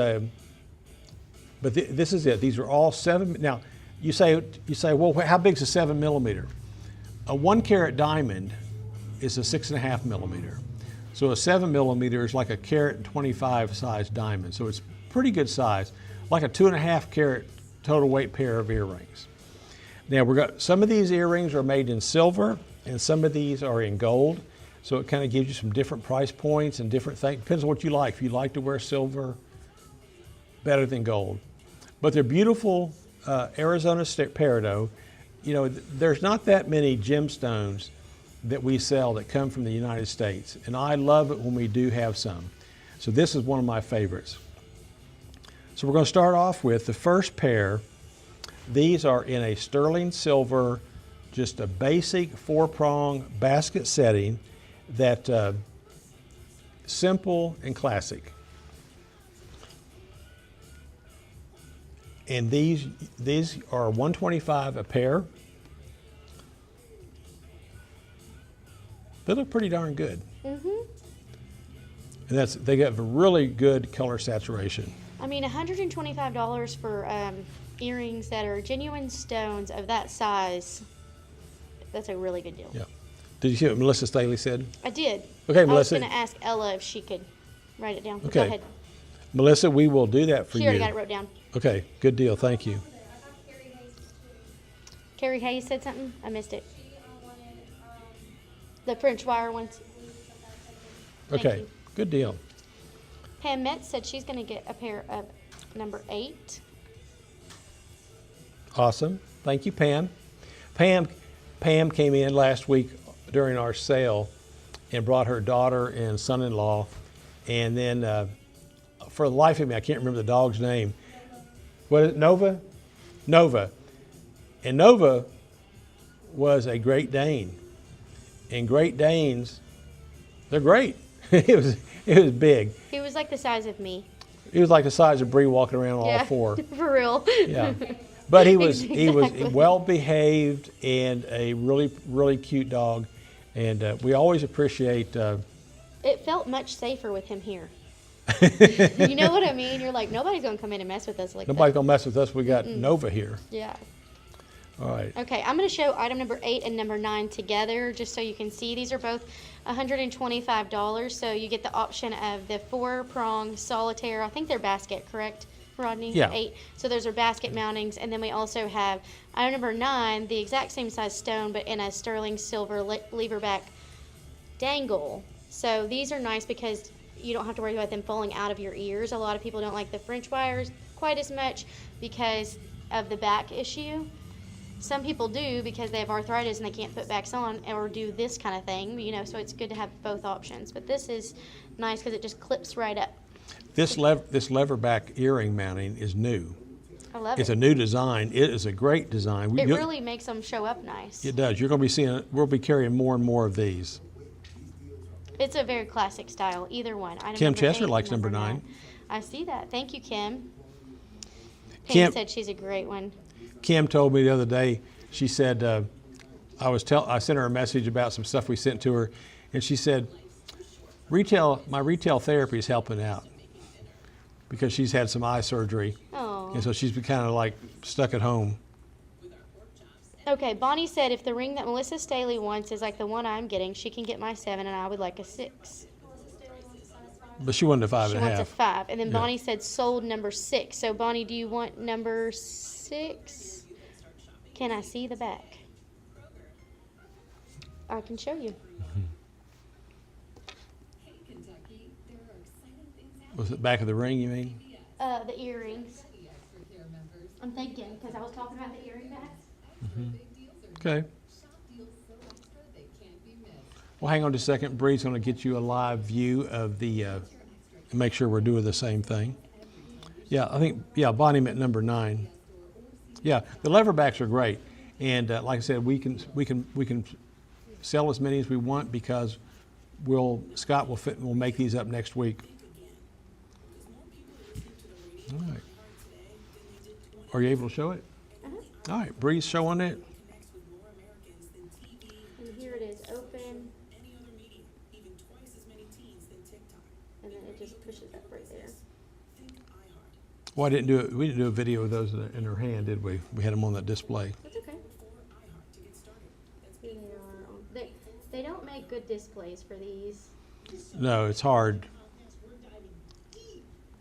this is it. These are all 7. Now, you say, well, how big is a 7mm? A 1 carat diamond is a 6.5mm. So a 7mm is like a 1.25 size diamond. So it's pretty good size, like a 2.5 carat total weight pair of earrings. Now some of these earrings are made in silver and some of these are in gold. So it kind of gives you some different price points and different things. Depends on what you like. If you like to wear silver, better than gold. But they're beautiful Arizona peridot. You know, there's not that many gemstones that we sell that come from the United States. And I love it when we do have some. So this is one of my favorites. So we're going to start off with the first pair. These are in a sterling silver, just a basic 4-prong basket setting that simple and classic. And these are $125 a pair. They look pretty darn good. Mm-hmm. And they got a really good color saturation. I mean, $125 for earrings that are genuine stones of that size, that's a really good deal. Yeah. Did you see what Melissa Staley said? I did. Okay, I was Melissa. going to ask Ella if she could write it down. Go Okay. ahead. Melissa, we will do that for She you. already got it wrote down. Okay, good deal. Thank you. Carrie Hayes said something? I missed it. The French wire ones. Thank Okay, you. good deal. Pam Metz said she's going to get a pair of number 8. Awesome. Thank you, Pam. Pam came in last week during our sale and brought her daughter and son-in-law. And then for the life of me, I can't remember the dog's name. What is it, Nova? Nova. And Nova was a Great Dane. And Great Danes, they're great. it was big. He was like the size of me. He was like the size of Bree walking around on Yeah, all four. for real. Yeah. But he was Exactly. well behaved and a really cute dog, and we always appreciate. It felt much safer with him here. You know what I mean? You're like, nobody's gonna come in and mess with us like Nobody's that. gonna mess with us. We got Nova here. Yeah. All right. Okay, I'm gonna show item number 8 and number 9 together, just so you can see. These are both $125. So you get the option of the 4-prong solitaire. I think they're basket, correct, Rodney? Yeah. 8. So those are basket mountings, and then we also have item number 9, the exact same size stone, but in a sterling silver leverback dangle. So these are nice because you don't have to worry about them falling out of your ears. A lot of people don't like the French wires quite as much because of the back issue. Some people do because they have arthritis and they can't put backs on or do this kind of thing, you know, so it's good to have both options. But this is nice because it just clips right up. This leverback earring mounting is new. I love It's it. a new design. It is a great design. It really makes them show up nice. It does. You're going to be seeing. We'll be carrying more and more of these. It's a very classic style, either one. Item Kim number Chester 8 and likes number 9. 9. I see that. Thank you, Kim. Pam Kim- said she's a great one. Kim told me the other day. She said I sent her a message about some stuff we sent to her, and she said, my retail therapy is helping out because she's had some eye surgery, Oh. and so she's been kind of like stuck at home. Okay, Bonnie said if the ring that Melissa Staley wants is like the one I'm getting, she can get my 7 and I would like a 6. But she wanted a 5 She and a wants a half. 5. And then Yeah. Bonnie said sold number 6. So Bonnie, do you want number 6? Can I see the back? I can show you. Was it back of the ring, you mean? The earrings. I'm thinking because I was talking about the earring backs. Okay. Well, hang on just a second. Bree's going to get you a live view of the, make sure we're doing the same thing. Yeah, I think, Bonnie meant number 9. Yeah, the leverbacks are great. And like I said, we can sell as many as we want because Scott will make these up next week. All right. Are you able to show it? All right, Bree's showing it. And here it is, open. And then it just pushes up right there. Well, we didn't do a video of those in her hand, did we? We had them on that display. That's okay. Here they are. They don't make good displays for these. No, it's hard.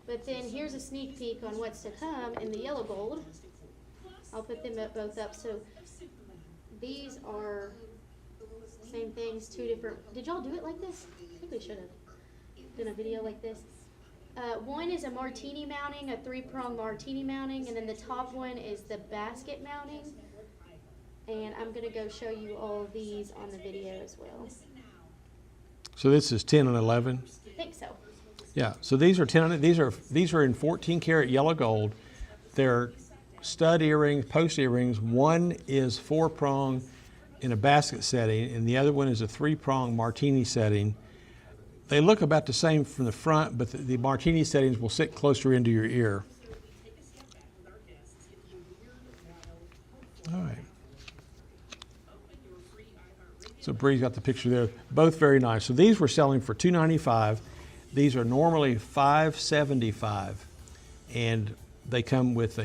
But then here's a sneak peek on what's to come in the yellow gold. I'll put them both up. So these are same things, 2 different. Did y'all do it like this? I think we should have done a video like this. One is a martini mounting, a 3-prong martini mounting, and then the top one is the basket mounting. And I'm gonna go show you all of these on the video as well. So this is 10 and 11. I think so. Yeah. So these are 10. These are in 14 karat yellow gold. They're stud earrings, post earrings. One is 4-prong in a basket setting, and the other one is a 3-prong martini setting. They look about the same from the front, but the martini settings will sit closer into your ear. All right. So Bree's got the picture there. Both very nice. So these we're selling for $295. These are normally $575, and they come with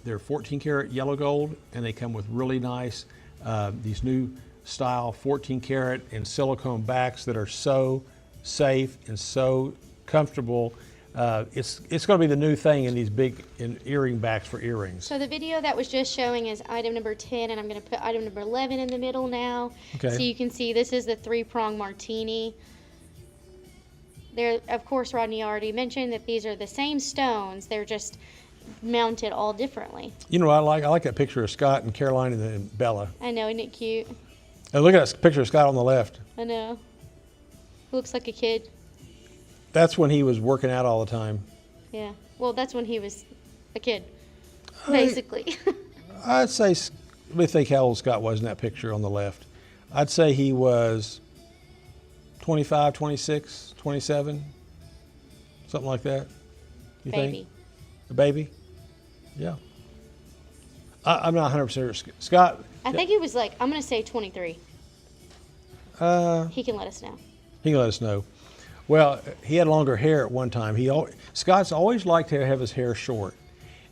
they're 14 karat yellow gold, and they come with really nice these new style 14 karat and silicone backs that are so safe and so comfortable. It's going to be the new thing in these big earring backs for earrings. So the video that was just showing is item number 10, and I'm going to put item number 11 in the middle now. Okay. So you can see this is the 3-prong martini. There, of course, Rodney already mentioned that these are the same stones. They're just mounted all differently. You know what I like? I like that picture of Scott and Caroline and Bella. I know, isn't it cute? And look at that picture of Scott on the left. I know. Looks like a kid. That's when he was working out all the time. Yeah. Well, that's when he was a kid, basically. I'd say, let me think how old Scott was in that picture on the left. I'd say he was 25, 26, 27, something like that. You Baby. think? A baby? Yeah. I'm not 100% sure. Scott? I think he was like, I'm going to say 23. He can let us know. He can let us know. Well, he had longer hair at one time. Scott's always liked to have his hair short.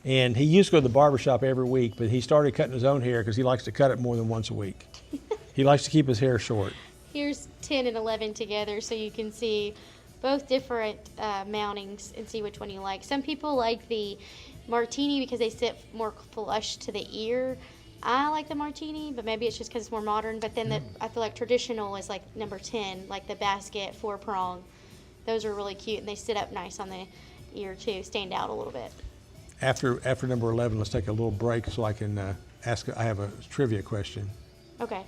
And he used to go to the barber shop every week, but he started cutting his own hair because he likes to cut it more than once a week. He likes to keep his hair short. Here's 10 and 11 together so you can see both different mountings and see which one you like. Some people like the martini because they sit more flush to the ear. I like the martini, but maybe it's just because it's more modern. But then I feel like traditional is like number 10, like the basket 4-prong. Those are really cute, and they sit up nice on the ear too, stand out a little bit. After number 11, let's take a little break so I can ask. I have a trivia question. Okay.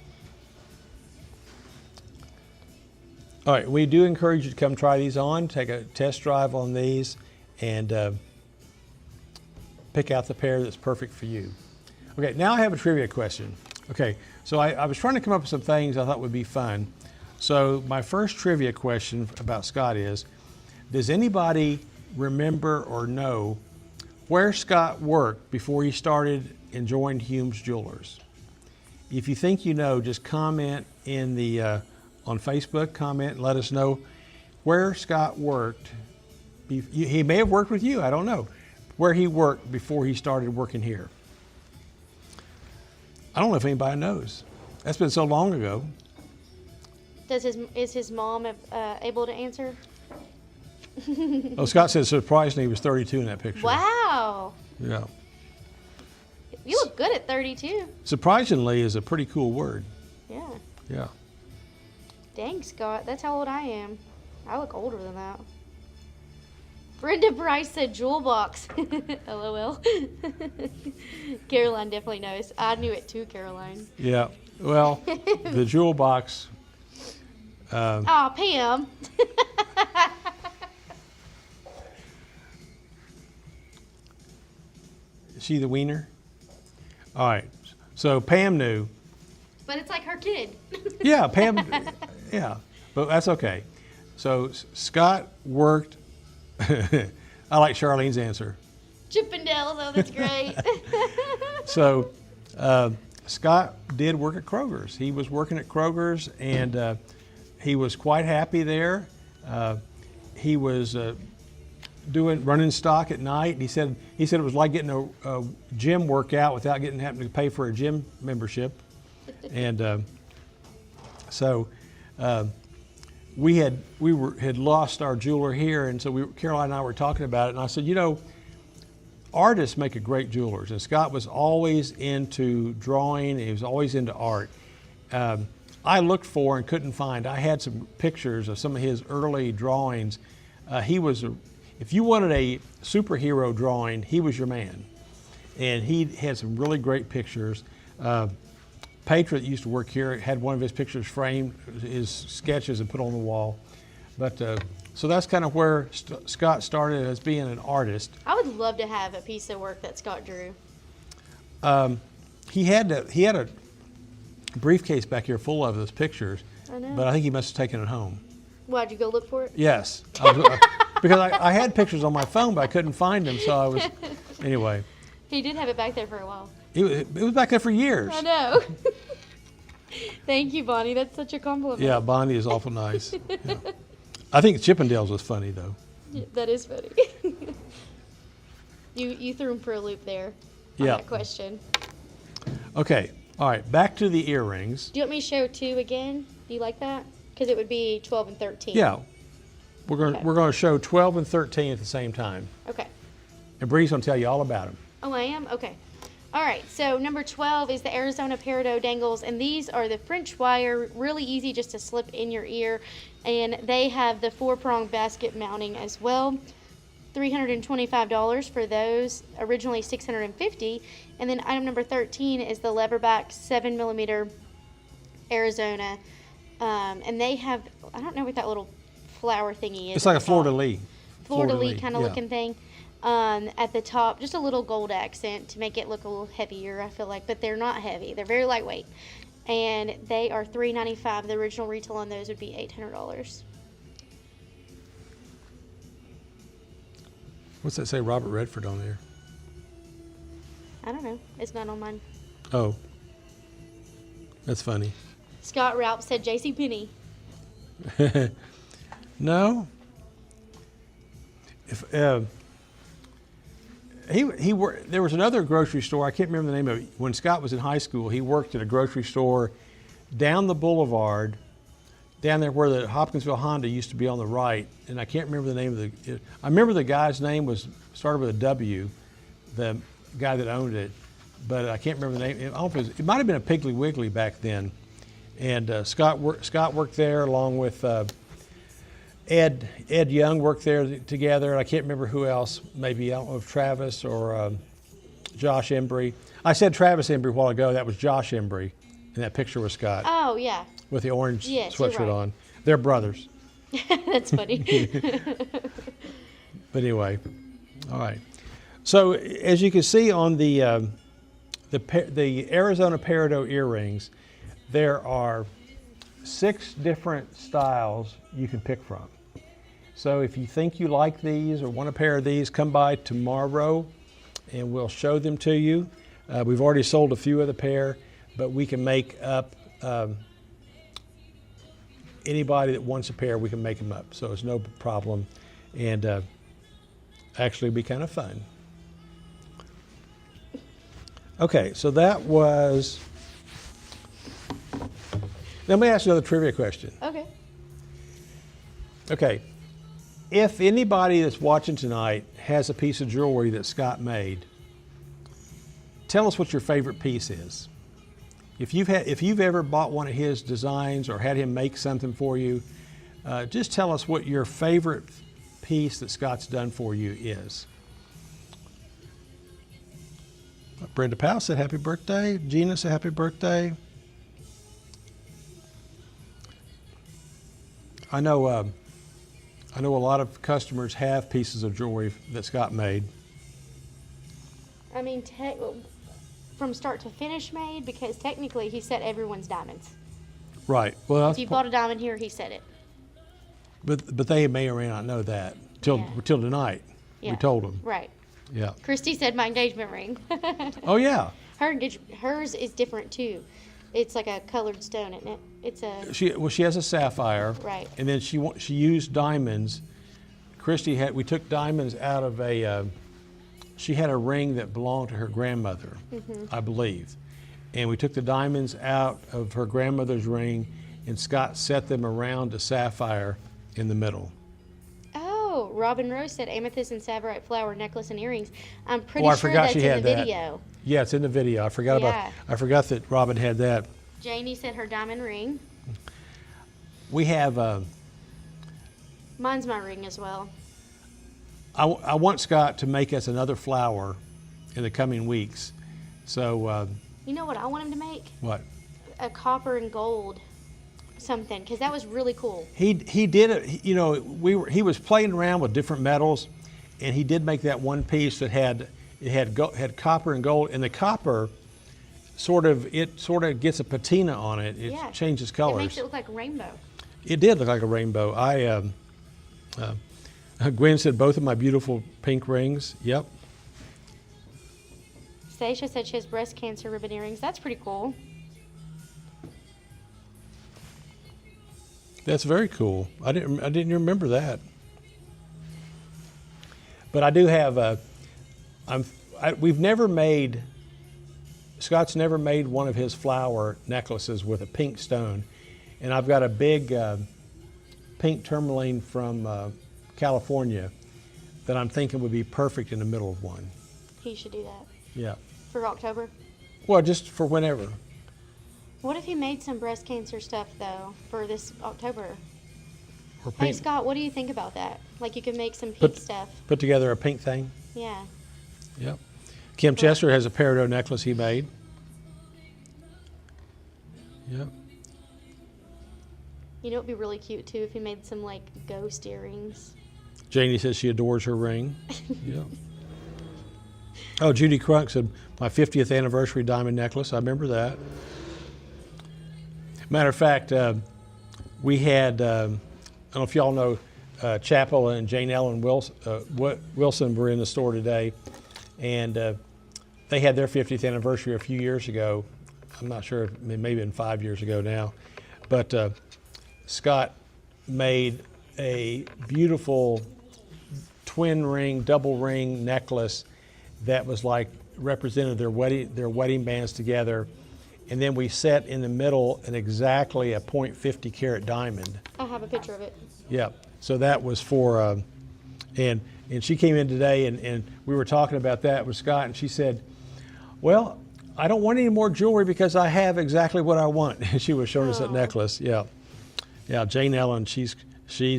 All right, we do encourage you to come try these on, take a test drive on these, and pick out the pair that's perfect for you. Okay, now I have a trivia question. Okay, so I was trying to come up with some things I thought would be fun. So my first trivia question about Scott is, does anybody remember or know where Scott worked before he started and joined Humes Jewelers? If you think you know, just comment in the on Facebook, comment and let us know where Scott worked. He may have worked with you, I don't know, where he worked before he started working here. I don't know if anybody knows. That's been so long ago. Is his mom able to answer? Oh, Scott said surprisingly he was 32 in that picture. Wow. Yeah. You look good at 32. Surprisingly is a pretty cool word. Yeah. Yeah. Dang, Scott. That's how old I am. I look older than that. Brenda Bryce said jewel box. LOL. Caroline definitely knows. I knew it too, Caroline. Yeah. Well, the jewel box. Aw, Pam. Is she the wiener? All right. So Pam knew. But it's like her kid. Yeah, Pam. Yeah, but that's okay. So Scott worked. I like Charlene's answer. Chippendales. Oh, that's great. So Scott did work at Kroger's. He was working at Kroger's, and he was quite happy there. He was running stock at night. And he said it was like getting a gym workout without having to pay for a gym membership. And so we had lost our jeweler here, and so Caroline and I were talking about it, and I said, artists make a great jewelers, and Scott was always into drawing. He was always into art. I looked for and couldn't find. I had some pictures of some of his early drawings. If you wanted a superhero drawing, he was your man, and he had some really great pictures. Petra, that used to work here, had one of his pictures framed, his sketches, and put on the wall. But so that's kind of where Scott started as being an artist. I would love to have a piece of work that Scott drew. He had a briefcase back here full of those pictures, I know. but I think he must have taken it home. Why'd you go look for it? Yes, because I had pictures on my phone, but I couldn't find them, so anyway. He did have it back there for a while. It was back there for years. I know. Thank you, Bonnie. That's such a compliment. Yeah, Bonnie is awful nice. Yeah. I think Chippendales was funny, though. Yeah, that is funny. You threw him for a loop there on Yeah. that question. Okay, all right, back to the earrings. Do you want me to show 2 again? Do you like that? Because it would be 12 and 13. Yeah, we're going Okay. to show 12 and 13 at the same time. Okay. And Bree's going to tell you all about them. Oh, I am? Okay. All right, so number 12 is the Arizona Peridot Dangles, and these are the French wire, really easy just to slip in your ear, and they have the 4-prong basket mounting as well. $325 for those, originally $650. And then item number 13 is the leverback 7mm Arizona, and they have, I don't know what that little flower thingy is. It's like a fleur-de-lis. Fleur-de-lis kind of yeah. looking thing. At the top, just a little gold accent to make it look a little heavier, I feel like, but they're not heavy. They're very lightweight. and they are $395. The original retail on those would be $800. What's that say, Robert Redford on there? I don't know. It's not on mine. Oh, that's funny. Scott Ralph said JCPenney. No. If he worked, there was another grocery store. I can't remember the name of it. When Scott was in high school, he worked at a grocery store down the boulevard, down there where the Hopkinsville Honda used to be on the right. And I can't remember the name of the. I remember the guy's name was started with a W, the guy that owned it, but I can't remember the name. It might have been a Piggly Wiggly back then. And Scott worked there along with Ed Young worked there together. I can't remember who else. Maybe I don't know if Travis or Josh Embry. I said Travis Embry a while ago. That was Josh Embry in that picture with Scott Oh, yeah. with the orange Yes, you're sweatshirt right. on. They're brothers. That's funny. But anyway, all right. So as you can see on the Arizona Peridot earrings, there are 6 different styles you can pick from. So if you think you like these or want a pair of these, come by tomorrow and we'll show them to you. We've already sold a few of the pair, but we can make up anybody that wants a pair, we can make them up. So it's no problem, and actually be kind of fun. Okay, so that was. Let me ask you another trivia question. Okay. Okay, if anybody that's watching tonight has a piece of jewelry that Scott made, tell us what your favorite piece is. If you've ever bought one of his designs or had him make something for you, just tell us what your favorite piece that Scott's done for you is. Brenda Powell said happy birthday. Gina said happy birthday. I know a lot of customers have pieces of jewelry that Scott made. I mean, from start to finish made, because technically he set everyone's diamonds. Right. Well, If you bought a diamond here, he set it. but they may or may not know that till Yeah. tonight. Yeah. We told them. Right. Yeah. Christy said my engagement ring. Oh yeah. Hers is different too. It's like a colored stone, isn't it? It's a She has a sapphire. Right. And then she used diamonds. We took diamonds out of she had a ring that belonged to her grandmother, I believe. And we took the diamonds out of her grandmother's ring, and Scott set them around a sapphire in the middle. Oh, Robin Rose said amethyst and tsavorite flower necklace and earrings. I'm pretty Oh, I sure forgot that's she in had the that. video. Yeah, it's in the video. I forgot Yeah. that Robin had that. Janie said her diamond ring. We have. Mine's my ring as well. I want Scott to make us another flower in the coming weeks. So You know what I want him to make? what? A copper and gold something, because that was really cool. He did it. He was playing around with different metals, and he did make that one piece that had copper and gold, and the copper sort of gets a patina on it. It Yeah. changes It colors. makes it look like a rainbow. It did look like a rainbow. Gwen said both of my beautiful pink rings. Yep. Stacia said she has breast cancer ribbon earrings. That's pretty cool. That's very cool. I didn't remember that. But I do have Scott's never made one of his flower necklaces with a pink stone, and I've got a big pink tourmaline from California that I'm thinking would be perfect in the middle of one. He should do that Yeah. for October. Well, just for whenever. What if he made some breast cancer stuff though for this October? Or Hey pink, Scott, what do you think about that? Like you could make some pink Put- stuff. put together a pink thing. Yeah. Yep. Kim Chester has a peridot necklace he made. Yep. You know, it'd be really cute too if he made some like ghost earrings. Janie says she adores her ring. Yep. Oh, Judy Crunk said, my 50th anniversary diamond necklace. I remember that. Matter of fact, we had, I don't know if y'all know, Chapel and Jane Ellen Wilson were in the store today, and they had their 50th anniversary a few years ago. I'm not sure, maybe in 5 years ago now. But Scott made a beautiful twin ring, double ring necklace that was like represented their wedding bands together. And then we set in the middle an exactly a .50 carat diamond. I have a picture of it. Yeah. So that was for, and she came in today and we were talking about that with Scott, and she said, well, I don't want any more jewelry because I have exactly what I want. And she was showing us that necklace. Yeah. Yeah, Jane Ellen, she's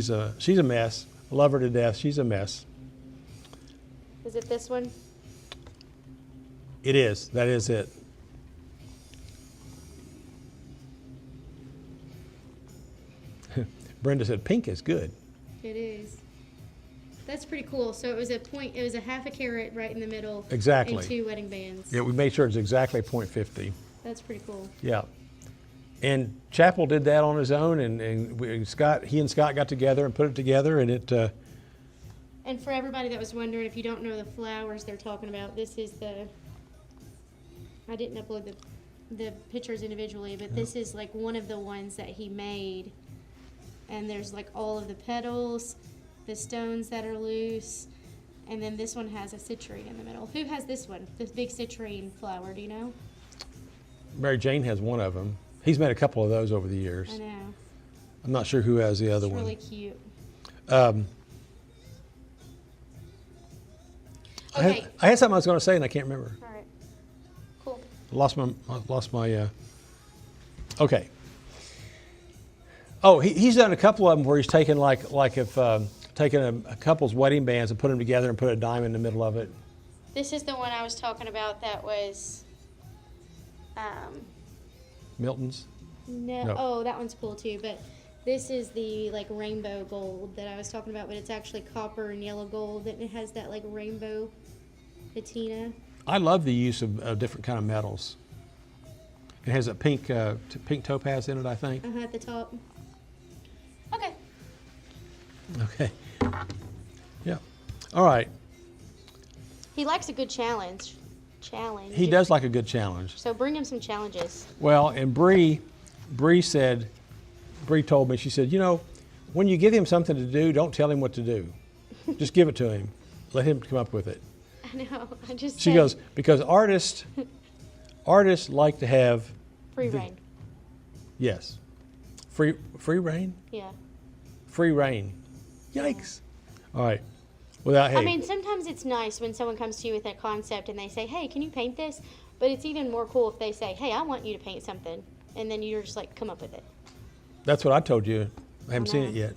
a mess. I love her to death. She's a mess. Is it this one? It is. That is it. Brenda said pink is good. It is. That's pretty cool. So it was a half a carat right in the middle. Exactly. And 2 wedding bands. Yeah, we made sure it's exactly .50. That's pretty cool. Yeah. And Chapel did that on his own, and he and Scott got together and put it together, and it. And for everybody that was wondering, if you don't know the flowers they're talking about, this is I didn't upload the pictures individually, but this is like one of the ones that he made. And there's like all of the petals, the stones that are loose, and then this one has a citrine in the middle. Who has this one? This big citrine flower, do you know? Mary Jane has one of them. He's made a couple of those over the years. I know. I'm not sure who has the other It's one. really cute. Okay. I had something I was going to say and I can't remember. All right. Cool. Lost my. Okay. Oh, he's done a couple of them where he's taken taken a couple's wedding bands and put them together and put a diamond in the middle of it. This is the one I was talking about that was, Milton's. no, oh, that one's cool too, but this is the like rainbow gold that I was talking about, but it's actually copper and yellow gold, and it has that like rainbow patina. I love the use of different kind of metals. It has a pink topaz in it, I think. At the top. Okay. Okay. Yeah. All right. He likes a good challenge. He does like a good challenge. So bring him some challenges. Well, and Bree told me, she said, you know, when you give him something to do, don't tell him what to do. Just give it to him. Let him come up with it. I know. She goes, because artists like to have free reign. Yes. Free reign? Yeah. Free reign. Yikes. All right. Without, hey. I mean, sometimes it's nice when someone comes to you with a concept and they say, hey, can you paint this? But it's even more cool if they say, hey, I want you to paint something. And then you're just like, come up with it. That's what I told you. I haven't seen it yet.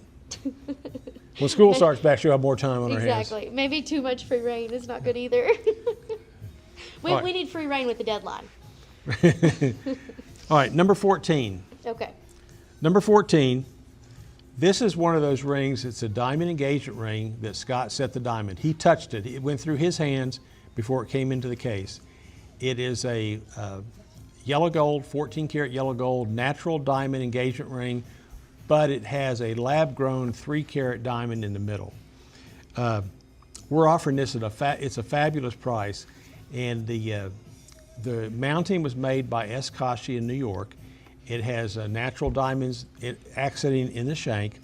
When school starts back, she'll have more time on her hands. Exactly. Maybe too much free reign is not good either. We need free reign with the deadline. All right, number 14. Okay. Number 14, this is one of those rings. It's a diamond engagement ring that Scott set the diamond. He touched it. It went through his hands before it came into the case. It is a yellow gold, 14 karat yellow gold, natural diamond engagement ring, but it has a lab-grown 3 karat diamond in the middle. We're offering this at it's a fabulous price, and the mounting was made by S. Kashi in New York. It has natural diamonds accenting in the shank,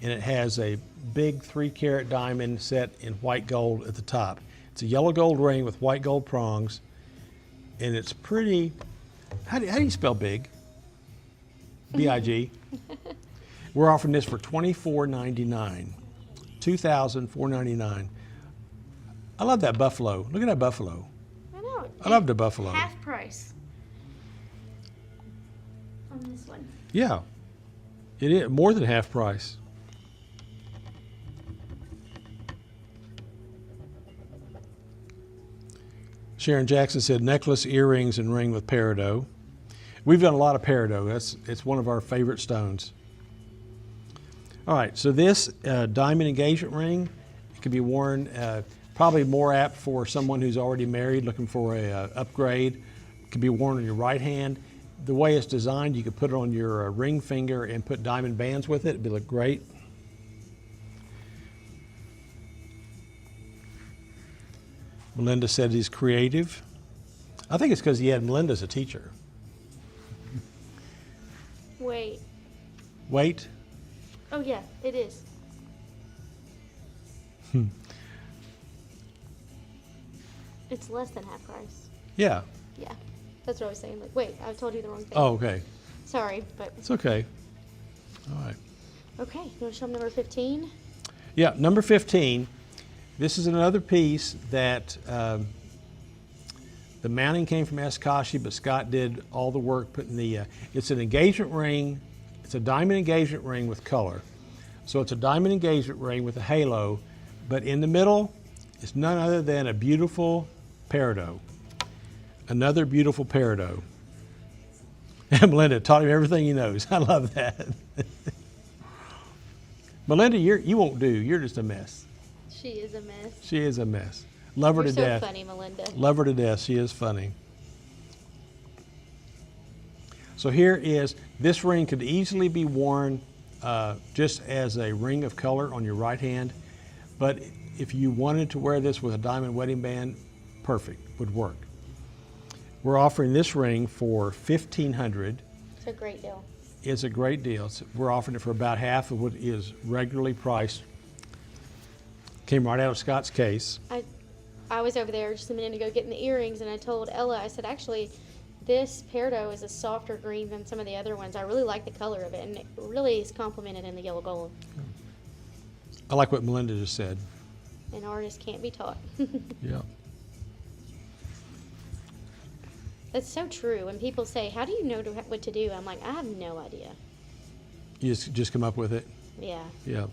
and it has a big 3 karat diamond set in white gold at the top. It's a yellow gold ring with white gold prongs, and it's pretty. How do you spell big? B-I-G. We're offering this for $24.99, $2,499. I love that buffalo. Look at that buffalo. I know. I love the buffalo. Half price on this one. Yeah, it is more than half price. Sharon Jackson said necklace, earrings, and ring with peridot. We've done a lot of peridot. It's one of our favorite stones. All right, so this diamond engagement ring, it can be worn probably more apt for someone who's already married looking for a upgrade. It can be worn on your right hand. the way it's designed, you could put it on your ring finger and put diamond bands with it. It'd look great. Melinda said he's creative. I think it's because he had Melinda as a teacher. Wait. Wait. Oh yeah, it is. It's less than half price. Yeah. Yeah, that's what I was saying. Like, wait, I told you the wrong thing. Oh, okay. Sorry, but It's okay. All right. okay. You want to show them number 15? Yeah, number 15. This is another piece that the mounting came from Escashi, but Scott did all the work putting the, it's an engagement ring. It's a diamond engagement ring with color. So it's a diamond engagement ring with a halo, but in the middle is none other than a beautiful peridot. Another beautiful peridot. And Melinda taught him everything he knows. I love that. Melinda, you won't do. You're just a mess. She is a mess. She is a mess. Love her You're to so death. funny, Melinda. Love her to death. She is funny. So here is, this ring could easily be worn just as a ring of color on your right hand, but if you wanted to wear this with a diamond wedding band, perfect, would work. We're offering this ring for $1,500. It's a great deal. It's a great deal. We're offering it for about half of what is regularly priced. Came right out of Scott's case. I was over there just a minute ago getting the earrings, and I told Ella, I said, actually, this peridot is a softer green than some of the other ones. I really like the color of it, and it really is complemented in the yellow gold. I like what Melinda just said. An artist can't be taught. Yeah. That's so true. When people say, how do you know what to do? I'm like, I have no idea. You just come up with it. Yeah. Yeah.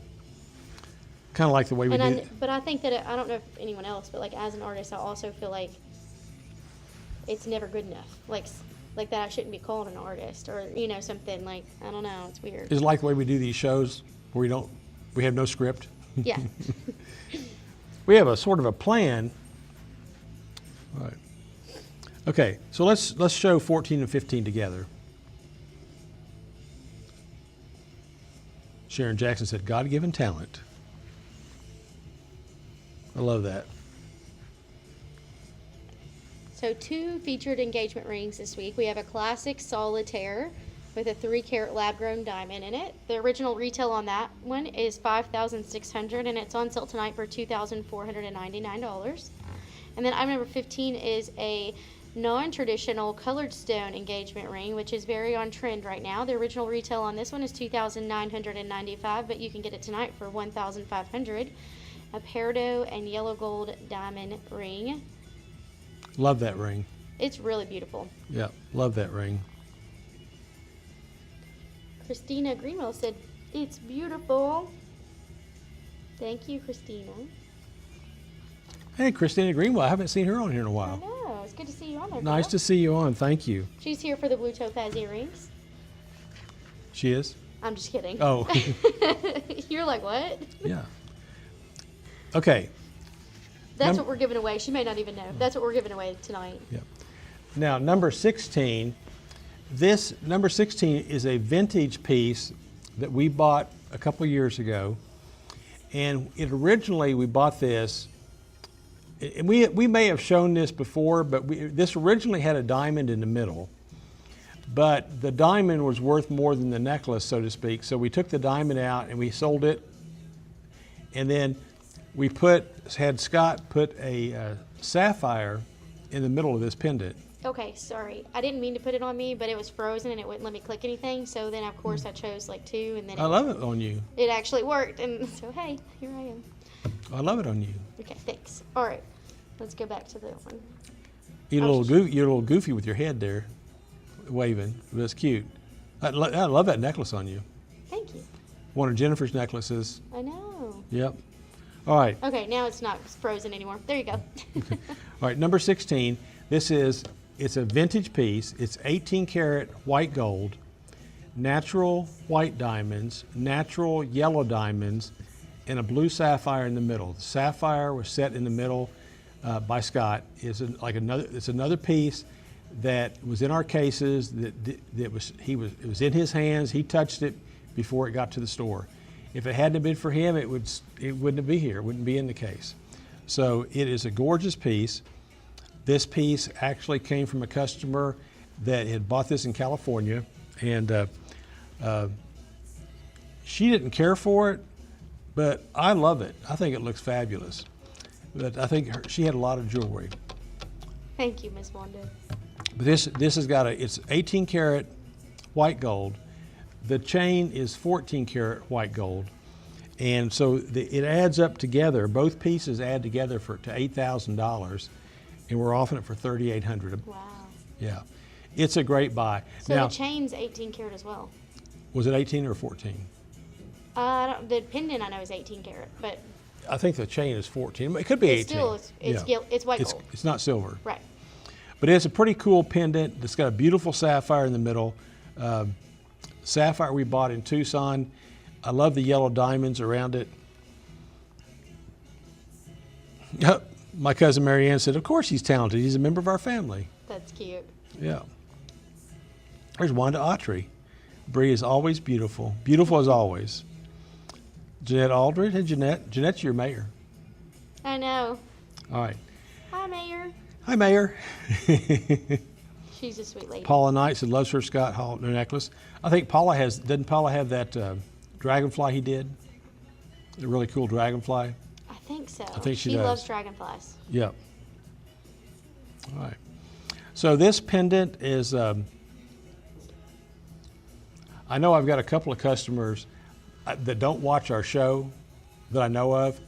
Kind of like the way we do. But I think that, I don't know if anyone else, but like as an artist, I also feel like it's never good enough. Like that I shouldn't be called an artist, or, you know, something like, I don't know, it's weird. Is it like the way we do these shows where we have no script? Yeah. We have a sort of a plan. All right. Okay, so let's show 14 and 15 together. Sharon Jackson said, God-given talent. I love that. So 2 featured engagement rings this week. We have a classic solitaire with a 3-carat lab-grown diamond in it. The original retail on that one is $5,600, and it's on sale tonight for $2,499. And then item number 15 is a non-traditional colored stone engagement ring, which is very on trend right now. The original retail on this one is $2,995, but you can get it tonight for $1,500. A peridot and yellow gold diamond ring. Love that ring. It's really beautiful. Yeah, love that ring. Christina Greenwell said, it's beautiful. Thank you, Christina. Hey, Christina Greenwell, I haven't seen her on here in a I while. know. It's good to see you on there. Nice girl. to see you on. Thank you. She's here for the blue topaz earrings. She is? I'm just kidding. Oh. You're like, what? Yeah. Okay. That's what we're giving away. She may not even know. That's what we're giving away tonight. Yeah. Now, number 16. This number 16 is a vintage piece that we bought a couple years ago. And originally we bought this, and we may have shown this before, but this originally had a diamond in the middle. But the diamond was worth more than the necklace, so to speak. So we took the diamond out and we sold it. And then we had Scott put a sapphire in the middle of this pendant. Okay, sorry. I didn't mean to put it on me, but it was frozen and it wouldn't let me click anything. So then, of course, I chose like 2, and then I love it on you. it actually worked. And so, hey, here I am. I love it on you. Okay, thanks. All right, let's go back to the one. You're a little goofy with your head there, waving. That's cute. I love that necklace on you. Thank you. One of Jennifer's necklaces. I know. Yep. All right. Okay, now it's not frozen anymore. There you go. All right, number 16. It's a vintage piece. It's 18 karat white gold, natural white diamonds, natural yellow diamonds, and a blue sapphire in the middle. The sapphire was set in the middle by Scott. It's another piece that was in our cases it was in his hands. He touched it before it got to the store. If it hadn't been for him, it wouldn't be here. It wouldn't be in the case. So it is a gorgeous piece. This piece actually came from a customer that had bought this in California, and she didn't care for it, but I love it. I think it looks fabulous. But I think she had a lot of jewelry. Thank you, Ms. Wanda. But this has got it's 18 karat white gold. The chain is 14 karat white gold. And so it adds up together. Both pieces add together to $8,000, and we're offering it for $3,800. Wow. Yeah, it's a great buy. So now, the chain's 18 karat as well. was it 18 or 14? The pendant I know is 18 karat, but I think the chain is 14. It could be 18. it's white gold. It's not silver. Right. But it's a pretty cool pendant. It's got a beautiful sapphire in the middle. Sapphire we bought in Tucson. I love the yellow diamonds around it. My cousin Marianne said, of course he's talented. He's a member of our family. That's cute. Yeah. There's Wanda Autry. Bree is always beautiful. Beautiful as always. Jeanette Aldridge. Hey, Jeanette. Jeanette's your mayor. I know. All right. Hi, Mayor. Hi, Mayor. She's a sweet lady. Paula Knight said loves her Scott Hall necklace. I think doesn't Paula have that dragonfly he did? The really cool dragonfly? I think so. I think she She does. loves dragonflies. Yep. All right. So this pendant is, I know I've got a couple of customers that don't watch our show that I know of,